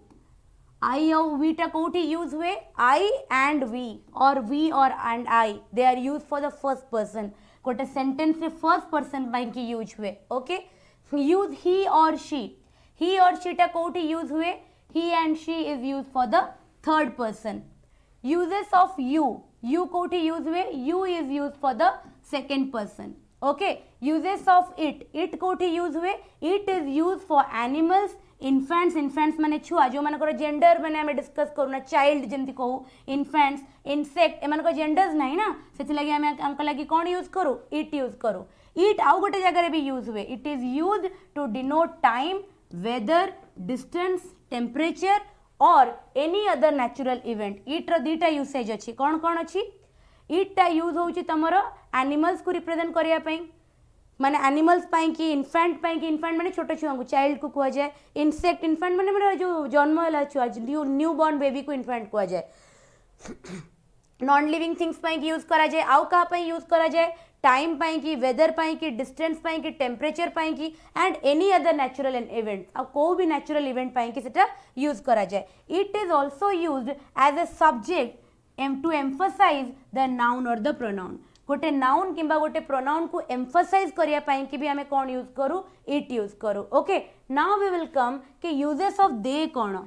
I और we टा कोठी यूज हुए I and we और we और and I they are used for the first person गोटे सेंटेंस रे फर्स्ट पर्सन बाई की यूज हुए ओके यूज he और she टा कोठी यूज हुए he and she is used for the third person uses of you कोठी use हुए you is used for the second person okay uses of it कोठी use हुए it is used for animals इनफैंट्स माने छुआ जो मानकर gender माने हमें डिस्कस करूना चाइल्ड जेमती कहू इनफैंट्स इंसेक्ट एमानकर जेंडर्स नहीं ना सेति लागि हमें अंक लागि कोन यूज करू इट यूज करू इट आउ गोटे जगह रे भी यूज हुए it is used to denote time weather distance temperature or any other natural event it रो दीटा यूसेज अछि कोन अछि इट टा यूज होउची तमरो एनिमल्स को रिप्रेजेंट करिया पई माने एनिमल्स पाई कि इन्फेंट माने छोटे छुआ को चाइल्ड को कुआ जाए इंसेक्ट इन्फेंट माने मेरा जो जन्म होला छुआ न्यू बॉर्न बेबी को इन्फेंट कुआ जाए नॉन लिविंग थिंग्स पाई कि यूज करा जाए आउ का पाई यूज करा जाए टाइम पाई कि वेदर पाई कि डिस्टेंस पाई कि टेम्परेचर पाई कि and any other natural event आ को भी नेचुरल इवेंट पाई कि सेटा यूज करा जाए it is also used as a subject to emphasise the noun or the pronoun गोटे नाउन किंबा गोटे प्रोनाउन को एम्फसाइज करिया पाई कि भी हमें कौन यूज करू इट यूज करू okay now we will come के यूजेस ऑफ दे कौन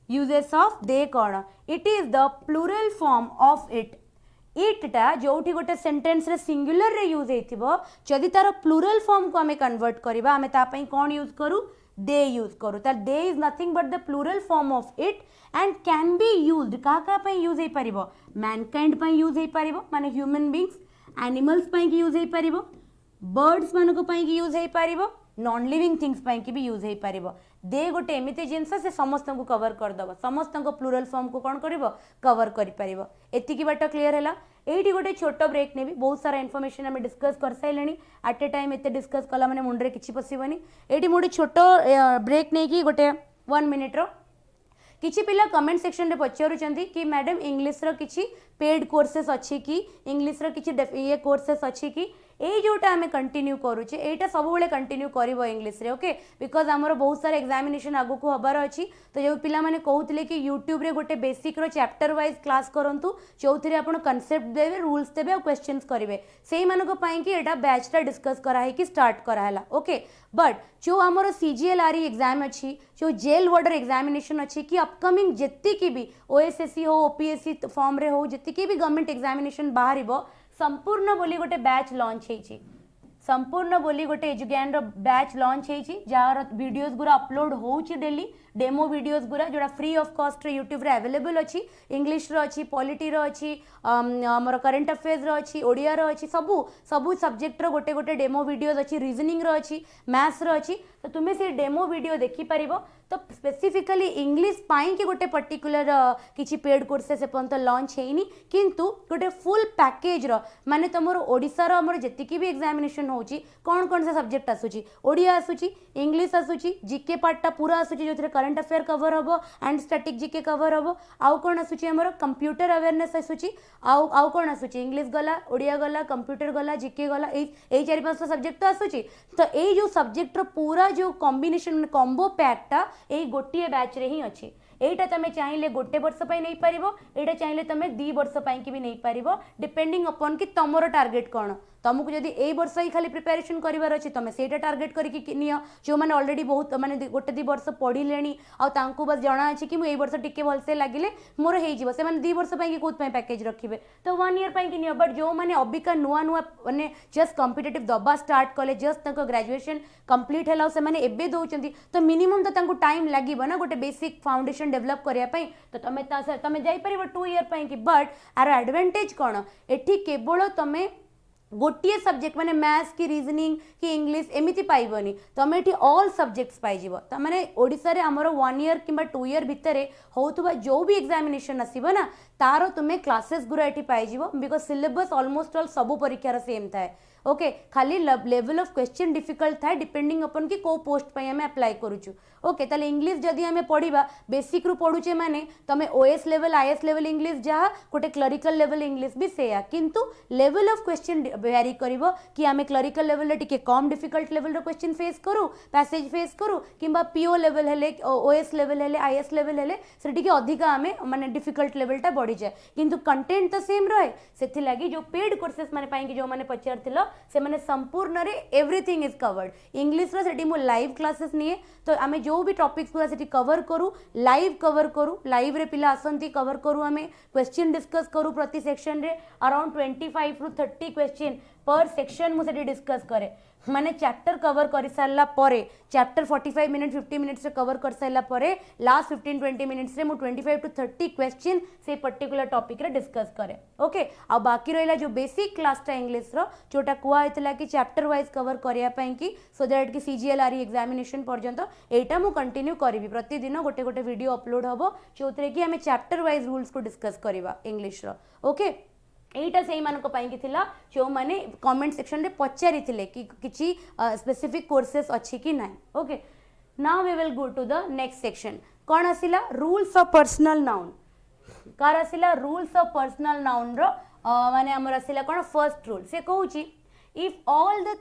यूजेस ऑफ दे कौन it is the plural form of it टा जोठी गोटे सेंटेंस रे सिंगुलर रे यूज हेतिबो जदि तार प्लूरल फॉर्म को हमें कन्वर्ट करबा हमें ता पई कौन यूज करू दे यूज करू ता they is nothing but the plural form of it and can be used का पई यूज हे परिबो मैनकाइंड पई यूज हे परिबो माने ह्यूमन बीइंग्स एनिमल्स पई की यूज हे परिबो बर्ड्स मानको पई की यूज हे परिबो नॉन लिविंग थिंग्स पई की भी यूज हे परिबो दे गोटे एमती जिनस से समस्त को कवर करदेव समस्त प्लूराल फॉर्म को कौन कर कवर कर बाट क्लीयर है ये गोटे छोट ब्रेक ने बहुत सारा इनफॉरमेशन आम डिस्कस कर सारे एट ए टाइम एत डिस्कस कला मैंने मुंडे किसी पशिबनी ये मुझे छोट ब्रेक नहीं गोटे 1 मिनिट किछि पिला कमेंट सेक्शन रे पचारुचंदी कि मैडम इंग्लिश रो किछि पेड कोर्सेस अच्छी कि इंग्लिश रो किछि ये कोर्सेस अच्छी कि ये जोटा आम कंटिन्यू करुचे यहाँ सब बेले कंटिन्यू कर इंग्लिश रे ओके बिकज आमर बहुत सारा एग्जामिनेशन आगु को हबार अच्छी तो जो पिला माने कहते कि यूट्यूब रे गोटे बेसिक रो चैप्टर वाइज क्लास करंतु जो थे आप कनसेप्ट देवे रूल्स देवे और क्वेश्चंस करेंगे से बैचटा डिस्कस कराई कि स्टार्ट कराला ओके बट जो आमर CGL-RE एग्जाम अच्छी जो जेल वार्डर एग्जामिनेशन अच्छी कि अपकमिंग जितकी भी OSSC हो OPSC फॉर्म रे हो जितकी भी गवर्नमेंट एग्जामिनेशन बाहर संपूर्ण बोली गोटे बैच लॉन्च होईची संपूर्ण बोली गोटे एजुज्ञान रो बैच लॉन्च होईची जार वीडियोस गुरा अपलोड होउची डेली डेमो वीडियोस गुरा जोड़ा फ्री ऑफ कॉस्ट रे यूट्यूब रे अवेलेबल अच्छी इंग्लिश रो अच्छी पॉलिटी रो अच्छी हमर करंट अफेयर्स रो अच्छी ओडिया रो अच्छी सबू सबू सब्जेक्ट रो गोटे गोटे डेमो वीडियोस अच्छी रीजनिंग रो अच्छी मैथ्स रो अच्छी तो तुम्हें से डेमो वीडियो देखि परिबो तो स्पेसिफिकली इंग्लिश पाई कि गोटे पर्टिकुलर किछि पेड कोर्सेस एपंत लॉन्च हेनी किंतु गोटे फुल पैकेज रो माने तमरो ओडिसा रो हमर जतिकी भी एग्जामिनेशन होची कौन से सब्जेक्ट आसुची ओडिया आसुची इंग्लिश आसुची जीके पार्टटा पूरा आसुची जो करंट अफेयर कवर हबो एंड स्टैटिक जीके कवर हबो आउ कोन आसुची हमर कंप्यूटर अवेयरनेस आसुची आउ कोन आसुची इंग्लिश गला ओडिया गला कंप्यूटर गला जीके गला ए 4-5 सब्जेक्ट तो आसुची तो ए जो सब्जेक्ट रो पूरा जो कॉम्बिनेशन कॉम्बो पैकटा ए गोटे बैच रे ही अच्छी एटा तुम चाहिए गोटे वर्ष नहीं पार एटा चाहिए तुम 2 वर्ष की भी नहीं पार डिपेंडिंग अपॉन कि तुमर टार्गेट कौन तुमको जदि ए वर्ष ही खाली प्रिपेरेशन करार अच्छी तुम से टार्गेट करके नियो जो मैंने ऑलरेडी बहुत माने 1-2 वर्ष पढ़िले आउ बस जना अच्छी कि मुझे वर्ष टिके भलसे लगे मोर हो से 2 वर्ष की कौन पैकेज रखिए तो 1 ईयर की नियो बट जो मैंने अबिका नुआ नुआ मैंने जस्ट कॉम्पिटिटिव दबा स्टार्ट कले जस्ट ग्रेजुएशन कंप्लीट है एबे दौरान तो मिनिमम तो टाइम लगे ना गोटे बेसिक फाउंडेशन डेवलप करने तो तुम जापर 2 ईयर कि बट आर एडवांटेज कौन एठी केवल तुम गोटे सब्जेक्ट माने मैथ्स की रीजनिंग कि इंग्लिश एमती पाइबनी तुम ये ऑल सब्जेक्ट्स पाइज मैंने ओडिशा रे हमर 1 ईयर कि 2 ईयर भितर होतुबा जो भी एग्जामिनेशन आसीबो ना तारो तुम्हें क्लासेस गुरा एठी pies because syllabus almost all सबू परीक्षार सेम थाए ओके खाली लेवल ऑफ क्वेश्चन डिफिकल्ट था डिपेंडिंग अपन कि को पोस्ट पे हमें अप्लाई करूछु ओके ताले इंग्लिश जदि हमें पढ़िबा बेसिक रु पढ़ुचे माने तमे OS level IS level English जहाँ गोटे क्लरिकल लेवल इंग्लिश भी सेया किंतु लेवल ऑफ क्वेश्चन वेरी करिवो कि आमे क्लरिकल लेवल रे टिके कम डिफिकल्ट लेवल रो क्वेश्चन फेस करू पैसेज फेस करू किंबा PO लेवल हेले OS लेवल हेले IS लेवल हेले से टिके अधिका आमे माने डिफिकल्ट लेवलटा बढ़ी जाए किंतु कंटेंट तो सेम रहे सेथि लागि जो पेड कोर्सेस माने पाई कि जो माने पचारथिलो से माने संपूर्ण रे एवरीथिंग इज कवर्ड इंग्लिश रो सेठी मो लाइव क्लासेस निए तो आमे जो भी टॉपिक्स पूरा सेठी कवर करू लाइव रे पिला आसंती कवर करू आमे क्वेश्चन डिस्कस करू प्रति सेक्शन रे अराउंड 25 ରୁ 30 क्वेश्चन पर सेक्शन मु सेठी डिस्कस करे माने चैप्टर कवर कर सारा परे चैप्टर 45 मिनट 50 मिनट्स रे कवर कर सारा परे लास्ट 15-20 मिनट्स रे मु 25 to 30 क्वेश्चन से पर्टिकुलर टॉपिक रे डिस्कस करे ओके आ बाकी रहिला जो बेसिक क्लासटा इंग्लिश रो जोटा कुआ हेतला कि चैप्टर वाइज कवर करिया पई कि सो दैट कि CGL-RE एग्जामिनेशन पर्यंत एटा मु कंटिन्यू करबी प्रतिदिन गोटे गोटे वीडियो अपलोड हबो जोतरे कि हमें चैप्टर वाइज रूल्स को डिस्कस करबा इंग्लिश रो ओके एटा से मानक पाई थिला जो माने कमेंट सेक्शन रे पचारि थिले कि किछि स्पेसिफिक कोर्सेस अच्छी कि नाही okay now we will go to the next section कोन आसिला रूल्स ऑफ पर्सनल नाउन कार आसिला रूल्स ऑफ पर्सनल नाउन रो माने हमर आसिला कोन फर्स्ट रूल से कहूची इफ ऑल द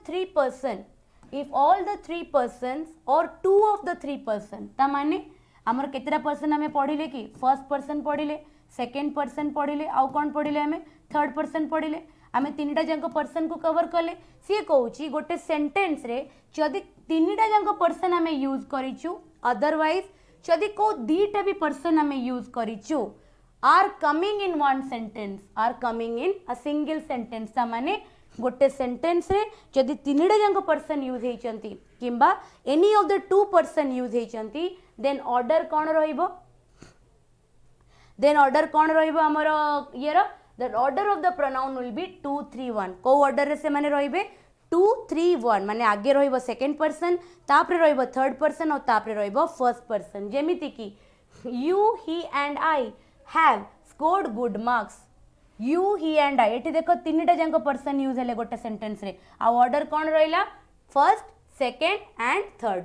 3 persons और 2 of the 3 person ता माने हमर केतरा पर्सन हमें पढ़िले कि फर्स्ट पर्सन पढ़िले सेकेंड पर्सन पढ़िले आउ कौन पढ़िले हमें थर्ड पर्सन पढ़िले आमे 3टा जांक पर्सन को कवर कले सी कहूची गोटे सेंटेंस रे जदि 3टा जांक पर्सन हमें यूज करिचु अदरवाइज जदि को 2टा भी पर्सन हमें यूज करिचु are coming in one sentence are coming in a single sentence ता माने गोटे सेंटेंस रे जदि 3टा जांक पर्सन यूज हेचंती किंबा any of the 2 person use हेचंती देन ऑर्डर कौन रहिबो हमर ईयर the order of the pronoun will be 2 3 1 को ऑर्डर रे से माने रहिबे 2 3 1 माने आगे रहिबो सेकंड पर्सन तापरे रहिबो थर्ड पर्सन और तापरे रहिबो फर्स्ट पर्सन जेमिति कि you he and I have scored good marks you he and आई एठी देखो तीनटा जांको पर्सन यूज हेले गोटे सेंटेंस रे आ ऑर्डर कोन रहिला first second and third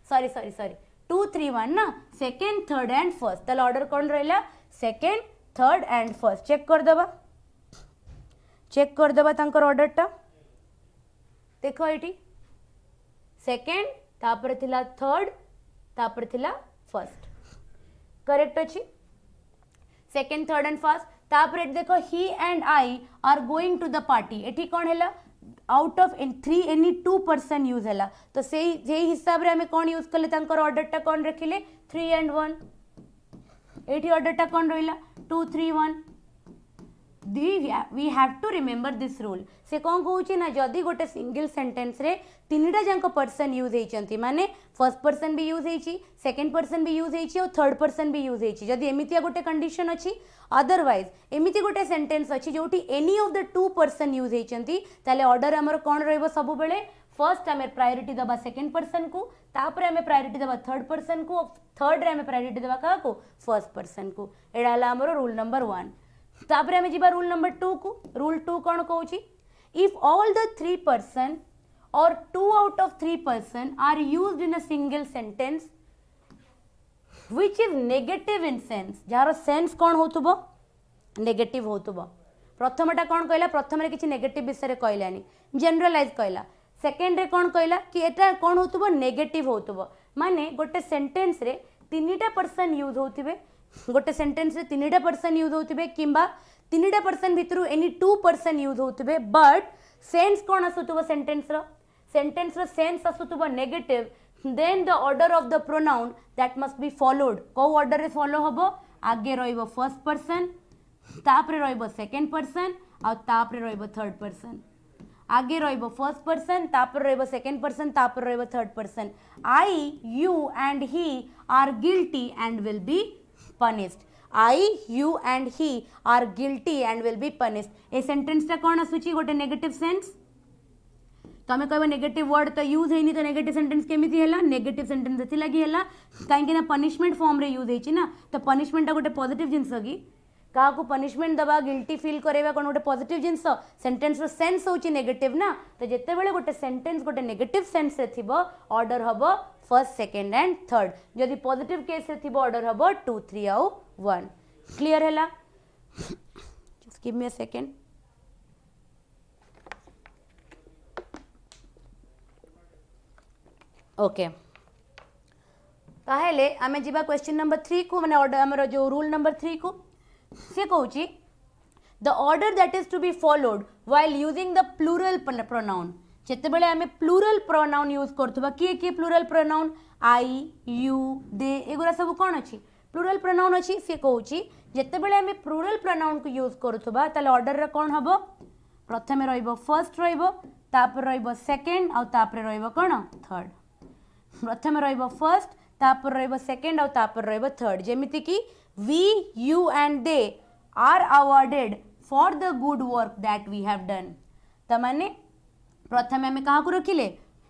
sorry sorry sorry 2 3 1 ना सेकंड थर्ड एंड फर्स्ट तले ऑर्डर कोन रहिला second third and first check कर दबा तांकर ऑर्डर टा देखो एटी सेकंड तापर थिला थर्ड तापर थिला फर्स्ट करेक्ट अछि सेकंड थर्ड एंड फर्स्ट तापर देखो he and I are going to the party एठी कोन हैला out of 3 any 2 person use हैला तो से हिसाब रे हमें कोन यूज करले तांकर ऑर्डर टा कोन रखिले 3 एंड 1 एठी ऑर्डर टा कोन रहिला 2 3 1 we have to remember this rule से कौन कहूँ ना जदि गोटे सिंगल सेंटेंस रे तीनटा जांक पर्सन यूज होइचंती माने फर्स्ट पर्सन भी यूज होइची सेकंड पर्सन भी यूज होइची और थर्ड पर्सन भी यूज होइची जदि एमितिया गोटे कंडीशन अछि अदरवाइज एमिति गोटे सेंटेंस अछि जोटी any of the 2 person use होइचंती ताले ऑर्डर हमर कोन रहइबो सब बेले फर्स्ट हमें प्रायोरिटी दबा सेकंड पर्सन को तापर हमें प्रायोरिटी दबा थर्ड पर्सन को थर्ड रे हमें प्रायोरिटी दबा का को फर्स्ट पर्सन को एडा हला हमर रूल नंबर 1 तापर हमें जीवा रूल नंबर 2 को रूल 2 कौन कहूची if all the 3 person or 2 out of 3 person are used in a single sentence which is negative in sense जार सेंस कौन होतुबो नेगेटिव होतुबो प्रथमटा कौन कहला प्रथम रे किछि नेगेटिव विषय रे कहलानी जनरलाइज कहला सेकंड रे कौन कहला कि एटा कौन होतुबो नेगेटिव होतुबो माने गोटे सेंटेंस रे तीनटा पर्सन यूज होतिबे गोटे सेंटेंस रे तीनटा पर्सन यूज होतिबे किंबा तीनटा पर्सन भितरु एनी 2 पर्सन यूज होतिबे बट सेंस कोन आसुतबो सेंटेंस रो सेंस आसुतबो negative then the order of the pronoun that must be followed को ऑर्डर रे फॉलो हबो आगे रहिबो फर्स्ट पर्सन तापरे रहिबो सेकंड पर्सन और तापरे रहिबो थर्ड पर्सन आगे रहिबो फर्स्ट पर्सन तापर रहिबो सेकंड पर्सन तापर रहिबो third person I you and he are guilty and will be punished I you and he are guilty and will be punished a sentence ता कोन आसुची गोटे नेगेटिव सेंस तमे कहबो नेगेटिव वर्ड तो यूज हेनी तो नेगेटिव सेंटेंस केमिति हैला नेगेटिव सेंटेंस एथि लागि हैला काहे कि ना पनिशमेंट फॉर्म रे यूज हेची ना तो पनिशमेंट गोटे पॉजिटिव जिंस की का को पनिशमेंट दबा गिल्टी फील करेबा कोन गोटे पॉजिटिव जिंस सेंटेंस रो सेंस होची नेगेटिव ना तो जेते बेले गोटे सेंटेंस गोटे नेगेटिव सेंस रे थिबो ऑर्डर हबो फर्स्ट सेकंड एंड थर्ड जदि पॉजिटिव केस रे थिबो ऑर्डर हबो 2 3 और 1 क्लियर हैला just give me a second okay ताहेले आमे जिबा क्वेश्चन नंबर 3 को माने ऑर्डर हमर जो रूल नंबर 3 को से कहूची the order that is to be followed while using the plural pronoun जेते बेले आमे प्लूरल प्रोनाउन यूज करथबा किए plural pronoun I you they एगुरा सब कोन अछि प्लूरल प्रोनाउन अछि से कहूची जेते बेले आमे प्लूरल प्रोनाउन को यूज करथबा ताले ऑर्डर रे कोन हबो प्रथमे रहइबो फर्स्ट रहइबो तापर रहइबो सेकंड और तापर रहइबो कोन थर्ड प्रथमे रहइबो फर्स्ट तापर रहइबो सेकंड और तापर रहइबो थर्ड जेमिति कि we you and they are awarded for the good work that we have done तमाने प्रथमे हमें कहा को रखिले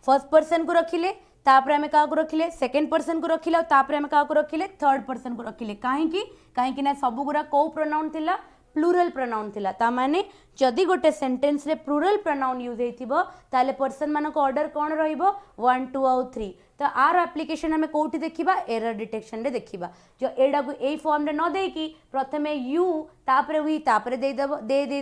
फर्स्ट पर्सन को रखिले तापर हमें कहा को रखिले सेकंड पर्सन को रखिले और तापर हमें कहा को रखिले थर्ड पर्सन को रखिले काहे ना सब गुरा को प्रोनाउन थिला प्लूरल प्रोनाउन थिला तमाने जदि गोटे सेंटेंस रे प्लूरल प्रोनाउन यूज हेतिबो ताले पर्सन मानको ऑर्डर कोन रहिबो 1 2 और 3 तो आर एप्लिकेशन हमें कोठी देखिबा एरर डिटेक्शन रे देखिबा जो एडा को ए फॉर्म रे न देकी प्रथमे यू तापरे वी तापरे दे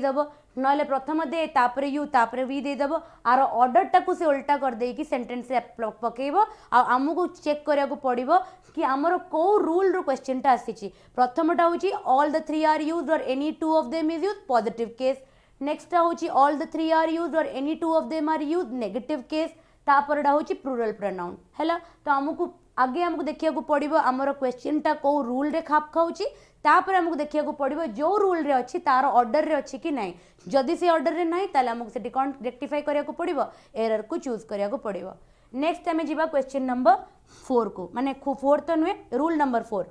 दबो नले प्रथम दे तापरे यू तापरे वी दे दबो आर ऑर्डर टाकू से उल्टा कर देकी सेंटेंस रे पकेइबो आ हमकु चेक करिया को पड़िबो कि हमरो को रूल रो क्वेश्चन टा आसीची प्रथमटा होची all the 3 are used or any 2 of them is used positive case next होची all the 3 are used or any 2 of them are used negative case तापरडा होची प्लूरल प्रोनाउन हैला तो हमकु आगे हमकु देखिया को पड़िबो हमरो क्वेश्चन टा को रूल रे खाप खाउची तापर हमकु देखिया को पड़िबो जो रूल रे अछि तार ऑर्डर रे अछि कि नै जदि से ऑर्डर रे नै ताले हमकु सेटी कोन रेक्टिफाई करिया को पड़िबो एरर को चूज करिया को पड़िबो नेक्स्ट हमें जीवा क्वेश्चन नंबर 4 को माने 4 तो नुए rule number 4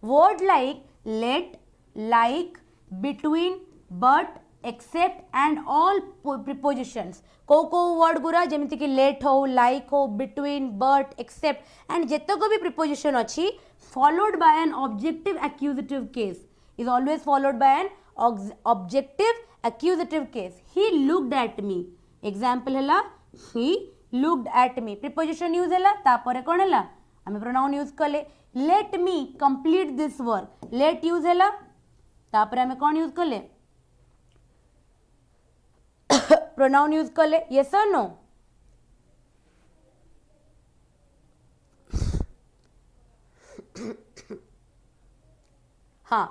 word like let like between but except and all prepositions को वर्ड गुरा जमीती कि लेट हो लाइक हो बिटवीन बट एक्सेप्ट एंड जेतक भी प्रिपोजिशन अच्छी followed by an objective accusative case is always followed by an objective accusative case he looked at me example हैला he looked at me preposition use हैला तापरे कोन हैला आमे प्रोनाउन यूज कले let me complete this work let use हैला तापरे आमे कोन यूज कले प्रोनाउन यूज कले यस और नो हाँ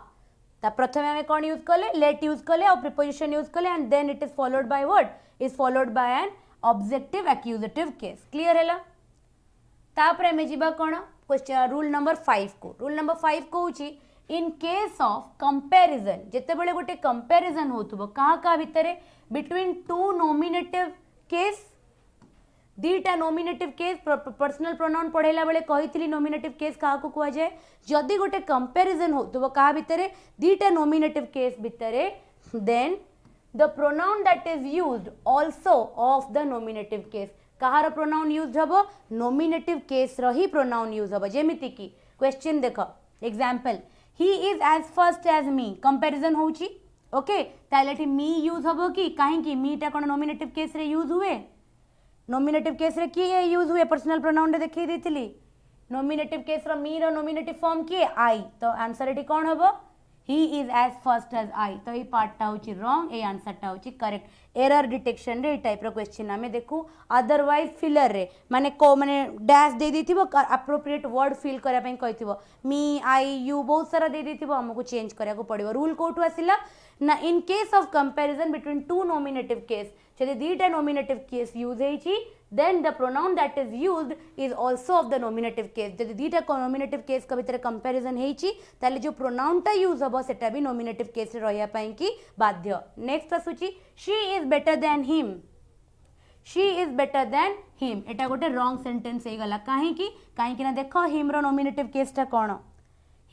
ता प्रथमे आमे कोन यूज कले लेट यूज कले और प्रिपोजिशन यूज कले and then it is followed by what is followed by an objective accusative case clear हैला तापर आमे जिबा कोन क्वेश्चन रूल नंबर 5 को रूल नंबर 5 कहूची इन केस ऑफ कंपैरिजन जेते बेले गोटे कंपैरिजन होतबो का भितरे बिटवीन टू नॉमिनेटिव केस दीटा नॉमिनेटिव केस पर्सनल प्रोनाउन पढ़ेला बेले कहितली नॉमिनेटिव केस का को कुआ जाए जदी गोटे कंपैरिजन होतबो का भितरे दीटा नॉमिनेटिव केस भितरे then the pronoun that is used also of the nominative case कहार प्रोनाउन यूज हबो नॉमिनेटिव केस रही प्रोनाउन यूज हबो जेमिति की क्वेश्चन देखो example he is as first as me comparison होउची ओके ताले मी यूज हबो कि काहे कि मीटा कोन नॉमिनेटिव केस रे यूज हुए नॉमिनेटिव केस रे किए यूज हुए पर्सनल प्रोनाउन रे देखै देतिली नॉमिनेटिव केस रो मी रो नॉमिनेटिव फॉर्म किए आई तो आंसर एटी कोन हबो he is as first as I तो ये पार्टा होची रॉन्ग ए आंसर टा होची करेक्ट एरर डिटेक्शन रे टाइप रो क्वेश्चन हमें देखू अदरवाइज फिलर रे माने को माने डैश दे देथिबो एप्रोप्रिएट वर्ड फिल करा पई कहिथिबो मी आई यू बहुत सारा दे देथिबो हमको चेंज करिया को पड़िबो रूल कोठु आसिला ना इन case of comparison between two nominative case जदि दीटा नॉमिनेटिव केस यूज हेची then the pronoun that is used is also of the nominative case जदि दीटा nominative case का भितर comparison हेची ताले जो pronoun टा यूज हबो सेटा भी nominative case रे रहया पई की बाध्य नेक्स्ट आसुची she is better than him she is better than him एटा गोटे रॉन्ग सेंटेंस हे गला काहे की ना देखो him रो nominative case टा कोन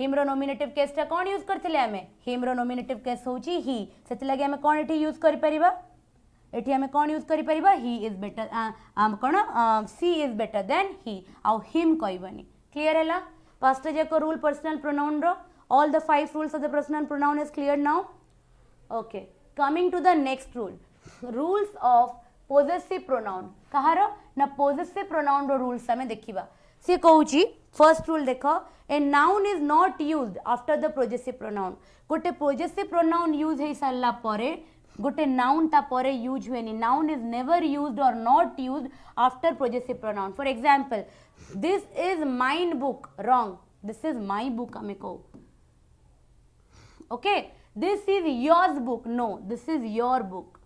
him रो nominative case टा कोन यूज करथिले हमें him रो nominative case होची he सेति लागि हमें कोन एठी यूज करि परिबा एठी हमें कौन यूज करि परिबा ही इज बेटर कौन she is better than he आउ हिम कहबनी क्लियर हैला फर्स्ट जे को रूल पर्सनल प्रोनाउन रो all the 5 rules of the personal pronoun is clear now okay coming to the next rule rules of possessive pronoun कहारो ना possessive pronoun रो rules हमें देखिबा से कहूची फर्स्ट रूल देखो a noun is not used after the possessive pronoun गोटे possessive pronoun use हे सारला परे गोटे नाउन ता परे यूज हुएनी noun is never used or not used after possessive pronoun for example this is mine book wrong this is my book हमें को okay this is yours book no this is your book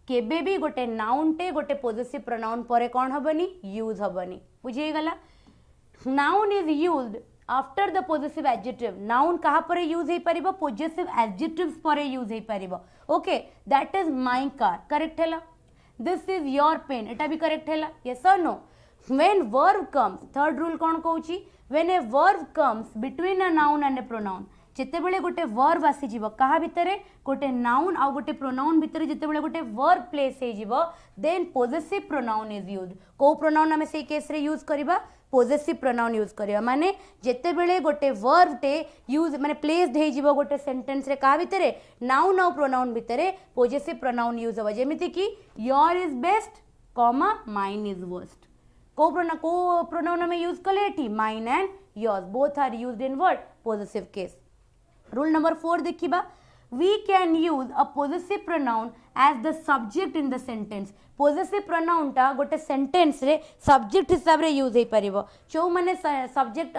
केबे भी गोटे noun टे गोटे possessive pronoun परे कौन हबनी use हबनी बुझे गला noun is used after the possessive adjective noun कहा पर यूज हे परिबो पोजेसिव एडजेक्टिव्स पर यूज हे परिबो okay that is my car correct हैला दिस इज योर पेन एटा भी करेक्ट हैला yes or no when verb comes third rule कोन कहूची when a verb comes between a noun and a pronoun जेते बेले गोटे वर्ब आसी जीवो कहा भितरे गोटे नाउन आ गोटे प्रोनाउन भितरे जेते बेले गोटे वर्ब प्लेस हे जीवो then possessive pronoun is used को प्रोनाउन हमें से केस रे यूज करबा पोजेसिव प्रोनाउन यूज करिया माने जेते बेले गोटे वर्ब टे यूज माने प्लेस्ड हे जीवो गोटे सेंटेंस रे का भितरे नाउन और प्रोनाउन भितरे पोजेसिव प्रोनाउन यूज होबा जेमिति कि your is best comma mine is worst को प्रोनाउन हमें यूज कले एठी mine and yours both are used in word possessive case rule number 4 देखिबा we can use a possessive pronoun as the subject in the sentence possessive pronoun टा गोटे sentence रे subject हिसाब रे यूज हे परिबो जो माने subject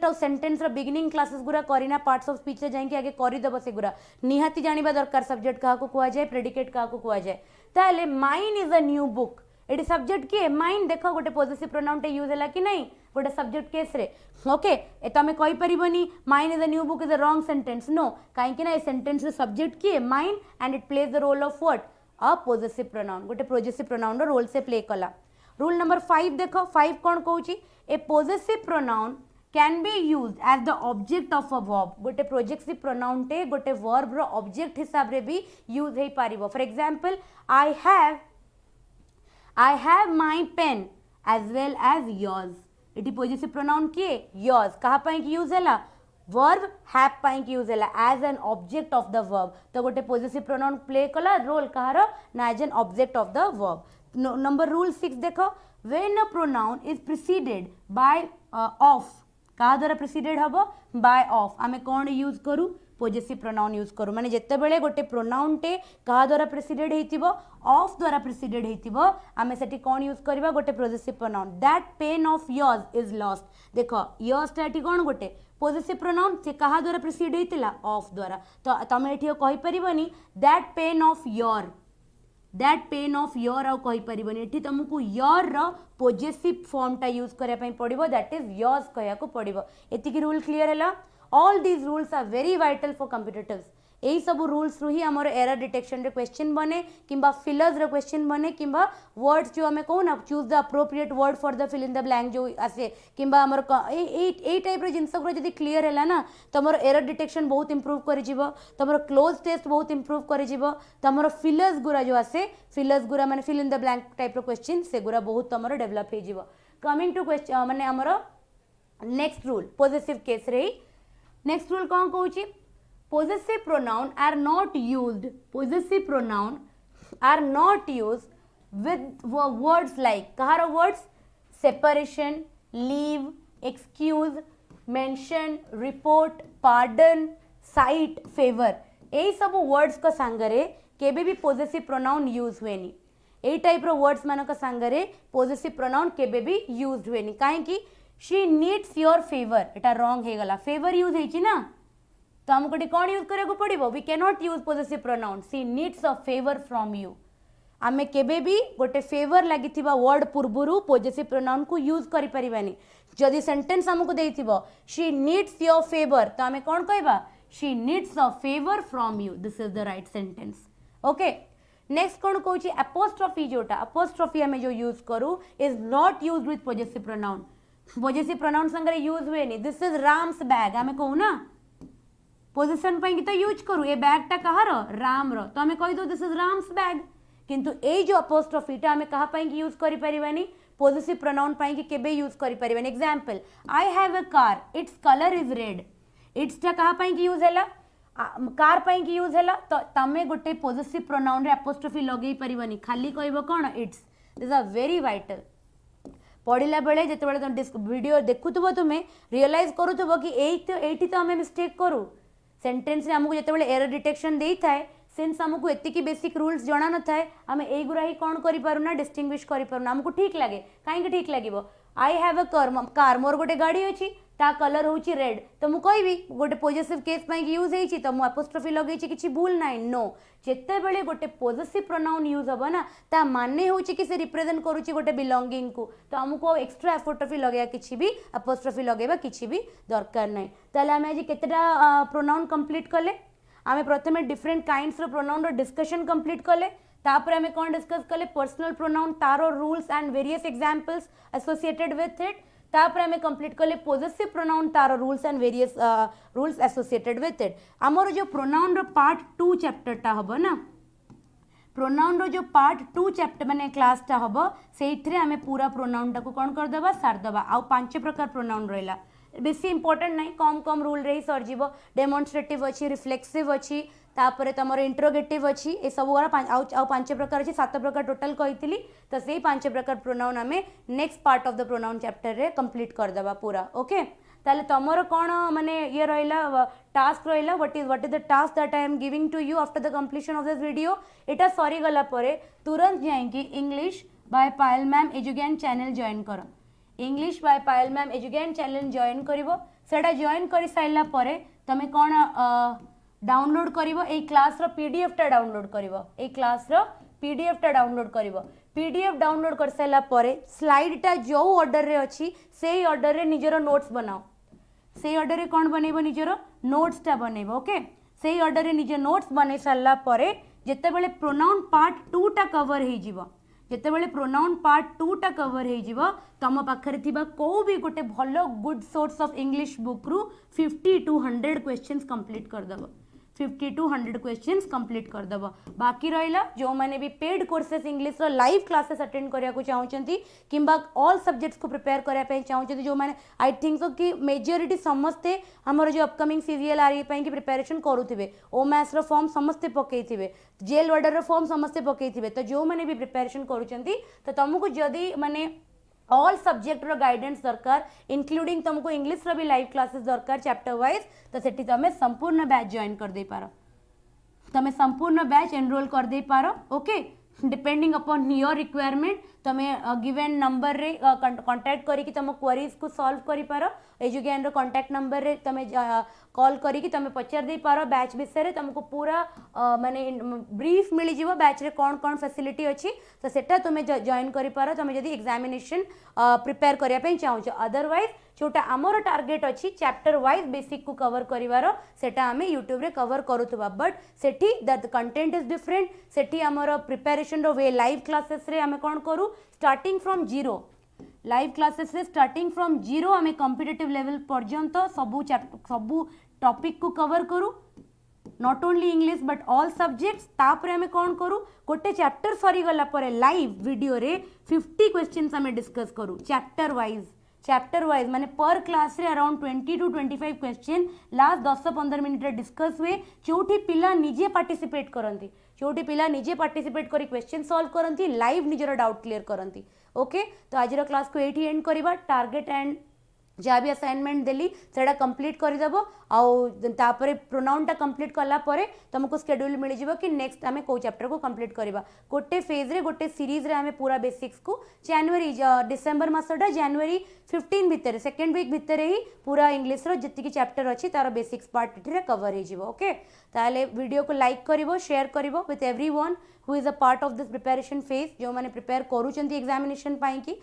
और sentence रो beginning classes गुरा करिना parts of speech रे जाई के आगे करि दबो से गुरा निहाती जानिबा दरकार subject का को कुआ जाय predicate का को कुआ जाय ताले mine is a new book eighty subject किए माइन देखो गोटे पोजेसिव प्रोनाउन टे यूज हैला कि नहीं गोटे सब्जेक्ट केस रे ओके ए तमे कहि परिबनी mine is a new book is a wrong sentence no काहे कि ना ए सेंटेंस रे सब्जेक्ट किए mine and it plays the role of what a possessive pronoun गोटे पोजेसिव प्रोनाउन रो रोल से प्ले कला रूल नंबर 5 देखो 5 कोन कहूची a possessive pronoun can be use as the object of a verb गोटे प्रोजेक्टिव प्रोनाउन टे गोटे वर्ब रो ऑब्जेक्ट हिसाब रे भी यूज हो पारिबो for example I have my pen as well as yours इटी पॉजिटिव प्रोनाउन किए योर्स कहा पाई की यूज हैला वर्ब हैव पाई की यूज हैला as an object of the verb तो गोटे पॉजिटिव प्रोनाउन प्ले कला रोल कहार ना as an object of the verb number rule 6 देखो when a pronoun is preceded by of कहा द्वारा प्रिसीडेड हबो बाय ऑफ आमे कोन यूज करू पॉजिटिव प्रोनाउन यूज करू माने जत्ते बेले गोटे प्रोनाउन टे कहा द्वारा प्रिसीडेड हेतिबो ऑफ द्वारा प्रिसीडेड हेतिबो आमे सेठी कोन यूज करबा गोटे positive pronoun that pain of yours is lost देखो योर्स टाटी कोन गोटे पॉजिटिव प्रोनाउन से कहा द्वारा प्रिसीड हेतिला ऑफ द्वारा तो तमे एठी कहि परिबनी दैट पेन ऑफ योर आउ कहि परिबनी एठी तुमको योर रो पॉजिटिव फॉर्म टा यूज करया पई पड़िबो दैट इज योर्स कहया को पड़िबो एति की रूल क्लियर हैला all these rules are very vital for competitors यही सब रूल्स रु ही हमर एरर डिटेक्शन रे क्वेश्चन बने किंबा फिलर्स रे क्वेश्चन बने किंबा वर्ड्स जो हमें कहू ना choose the appropriate word for the fill in the blank जो आसे किंबा हमर ए टाइप रे जिंस जदी क्लियर हैला ना तमर एरर डिटेक्शन बहुत इंप्रूव करि जिवो तमर क्लोज टेस्ट बहुत इंप्रूव करि जिवो तमर फिलर्स गुरा जो आसे फिलर्स गुरा माने fill in the blank type रो क्वेश्चन से गुरा बहुत तमर डेवलप हे जिवो कमिंग टू क्वेश्चन माने हमर नेक्स्ट रूल पॉजिटिव केस रे नेक्स्ट रूल कौन कहूँ possessive pronoun are not used with words like Kahar words separation leave excuse mention report pardon cite favor यही सब words का सांगरे केबे भी possessive pronoun यूज हुएनी ए टाइप रो वर्ड्स मानक सांगरे possessive pronoun केबे भी यूज हुएनी काहे कि she needs your favor Etah wrong हे गला favor यूज हेची ना तो हमको कौन यूज करे को पड़िबो we can not use positive pronoun she needs a favour from you आमे केबे भी गोटे फेवर लागिथिबा वर्ड पूर्वरु पॉजिटिव प्रोनाउन को यूज करि परिबानी जदी सेंटेंस हमको देइथिबो शी नीड्स योर फेवर तो आमे कोन कहबा she needs a favour from you this is the right sentence okay next कोन कहूची अपोस्ट्रोफी जोटा अपोस्ट्रोफी हमें जो यूज करू is not used with positive pronoun positive pronoun संगे यूज हुए नहीं दिस इज राम्स बैग आमे कहू ना पोजिशन पाई तो यूज करू ए बैग टा कहार राम रो तो हमें कहि दो दिस इज राम्स बैग किंतु ए जो अपोस्ट्रोफी टा हमें कहा पाई यूज करि परिबानी पॉजिटिव प्रोनाउन पाई कि केबे यूज करि परिबानी example I have a car its colour is red its टा कहा पाई यूज हैला कार पाई यूज हैला तो तमे गोटे पॉजिटिव प्रोनाउन रे अपोस्ट्रोफी लगेई परिबानी खाली कहबो कोन its this are very vital पढ़ला बेले जिते तुम वीडियो देखुव तुम्हें रियलाइज करूब कि एठी तो आम मिस्टेक करूँ सेंटेंस आमको जिते एरर डिटेक्शन दे थाए सिंस आमको एतिकी बेसिक रूल्स जना न थाए आम एगुरा ही कौन करूना डिस्टिंग्विश करूना आमको ठीक लगे कहीं ठीक लगे आई हैव अ कार मोर गोटे गाड़ी अच्छी ता कलर हूँ रेड तो मुझे कहबी गोटे पॉजिटिव केस यूज होती तो मुझे अपोस्ट्रोफी लगे किसी भूल ना नो जिते बड़े गोटे पॉजिटिव प्रोनाउन यूज हम ना ता माने हूँ कि से रिप्रेजेंट करुच्ची गोटे बिलोंगिंग को तो आमको एक्सट्रा अपोस्ट्रोफी लगे किसी भी अपोस्ट्रोफी लगे किसी भी दरकार ना ताले आम आज केतेटा प्रोनाउन कंप्लीट कले आम प्रथम डिफरेंट काइंड्स रो प्रोनाउन रो डिस्कशन कंप्लीट कले तापर आम कौन डिस्कस कले personal pronoun taro rules and various examples associated with it तापर आम कंप्लीट कले positive pronoun taro rules and various rules associated with it आमर जो प्रोनाउन रो पार्ट 2 चैप्टर टा हबो ना प्रोनाउन रो जो पार्ट 2 चैप्टर माने क्लास टा हबो सेइथरे आम पूरा प्रोनाउन टा को कोन कर देबा सार देबा आ 5 प्रकार प्रोनाउन रहला बेसी इंपोर्टेंट नहीं कम कम रूल रे सर जीवो डेमोन्स्ट्रेटिव अच्छी रिफ्लेक्सिव अच्छी तापर तुम इंट्रोगेटिव अच्छी ये सब आउ 5 प्रकार अच्छी 7 प्रकार टोटल कही तो से 5 प्रकार प्रोनाउन आम next part of the pronoun chapter रे कंप्लीट करदेबा पूरा ओके ताले तुमर कौन माने ये रहा टास्क रहा what is the task that I am giving to you after the completion of this video एटा सरी गला परे तुरंत जाइए English by Payal ma'am education channel join कर English by Payal ma'am education channel join करिवो सेटा जॉइन कर साइला परे तमे कौन डाउनलोड करिवो ए क्लास रो पीडीएफ टा डाउनलोड करिवो ए क्लास रो पीडीएफ टा डाउनलोड करिवो पीडीएफ डाउनलोड कर साइला परे स्लाइड टा जो ऑर्डर रे अछि सेही ऑर्डर रे निजरो नोट्स बनाओ सेही ऑर्डर रे कौन बनेबो निजरो नोट्स टा बनेबो ओके सेही ऑर्डर रे निजे नोट्स बने साइला परे जेते बेले प्रोनाउन पार्ट 2 टा कवर हे जिवो ଯେତେବେଳେ ପ୍ରୋନାଉନ୍ ପାର୍ଟ 2ଟା କଭर ହେଇଯିବ ତମ ପାଖରେ ଥିବା କୋଉ ବି ଗୋଟେ ଭଲ good source of English book रु 50 to 100 क्वेश्चंस कंप्लीट करदब 50 to 100 क्वेश्चंस कंप्लीट करदब बाकी रहिला जो माने भी पेड कोर्सेस इंग्लिश रो लाइव क्लासेस अटेंड करिया को चाहउचंती किंबा ऑल सब्जेक्ट्स को प्रिपेयर करिया पे चाहउचंती जो माने आई थिंक सो कि मेजॉरिटी समस्ते हमर जो अपकमिंग सीजीएल आरई पे की प्रिपरेशन करूथिबे ओमएस रो फॉर्म समस्ते पकेइथिबे जेल वार्डर रो फॉर्म समस्ते पकेइथिबे तो जो माने भी प्रिपरेशन करूचंती तो तुमको जदी माने ऑल सब्जेक्ट रो गाइडेंस दरकार इंक्लूडिंग तुमको इंग्लिश रो भी लाइव क्लासेस दरकार चैप्टर वाइज तो सेठी तमे संपूर्ण बैच ज्वाइन कर दे पारो तमे संपूर्ण बैच एनरोल कर दे पारो okay depending upon your requirement तमे गिवन नंबर रे कांटेक्ट करी कि तुम क्वेरीज को सॉल्व करि पारो एजुकेशन रो कांटेक्ट नंबर रे तमे कॉल करी कि तमे पचार दे पारो बैच विषय रे तुमको पूरा माने ब्रीफ मिली जीवो बैच रे कोन कोन फैसिलिटी अछि तो सेटा तुमे जॉइन करि पारो तमे जदी एग्जामिनेशन प्रिपेयर करिया पे चाहौ अदरवाइज जोटा आमर टार्गेट अच्छी चैप्टर वाइज बेसिक को कवर करिवार सेटा आमे यूट्यूब रे कवर करूथबा बट सेठी द कंटेंट इज डिफरेंट सेठी आमर प्रिपरेशन रो वे लाइव क्लासेस रे आमे कोन करू starting from zero live classes रे स्टार्टिंग फ्रॉम जीरो आमे कॉम्पिटिटिव लेवल पर्यंत सबू टॉपिक को कवर करू not only English but all subjects तापरे आमे कोन करू गोटे चैप्टर सरी गला परे लाइव वीडियो रे 50 क्वेश्चंस आमे डिस्कस करू चैप्टर वाइज माने पर क्लास रे around 20 to 25 question last 10-15 minute रे डिस्कस हुए चोटी पिला निजे पार्टिसिपेट करंती चोटी पिला निजे पार्टिसिपेट करी क्वेश्चन सॉल्व करंती लाइव निजर डाउट क्लियर करंती ओके तो आज क्लास को एठी एंड करिबा टारगेट एंड जहाँ भी असाइनमेंट देली सेटा कंप्लीट करदेव आउे प्रोनाउनटा कंप्लीट कला परे तुमको शेड्यूल मिल जाव कि नेक्स्ट आम कौ चैप्टर को कंप्लीट करवा गोटे फेज रे गोटे सीरीज रे आम पूरा बेसिक्स को जनवरी डिसेंबर मसटा जनवरी 15 भितर सेकेंड वीक भितर ही पूरा इंग्लिश रो जितकी चैप्टर अच्छी तार बेसिक्स पार्ट ये कवर हो ओके ताले वीडियो को लाइक करिवो शेयर करिवो with everyone who is a part of this preparation phase जो मैंने प्रिपेयर करूचंती एग्जामिनेशन पाई कि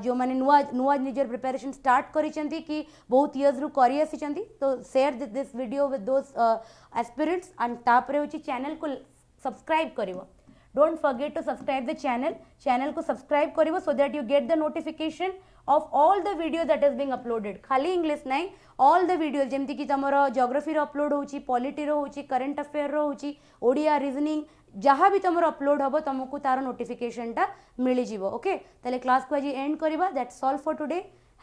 जो मैंने नुआ नुआ निजर प्रिपरेशन स्टार्ट करिचंती कि बहुत इयर्स रु करी आसीचंती तो share this video with those aspirants and तापरे होची चैनल को सब्सक्राइब करिवो don't forget to subscribe the channel को सब्सक्राइब करिवो so that you get the notification of all the video that is being uploaded खाली इंग्लिश नहीं all the video जमती कि तुमर ज्योग्राफी रो अपलोड होची पॉलिटी रो होची करंट अफेयर रो होची ओडिया रीजनिंग जहाँ भी तुम अपलोड हम तुमको तार नोटिफिकेशनटा मिल जाव ओके ताले क्लास को आज एंड करवा that's all for today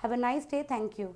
have a nice day thank you.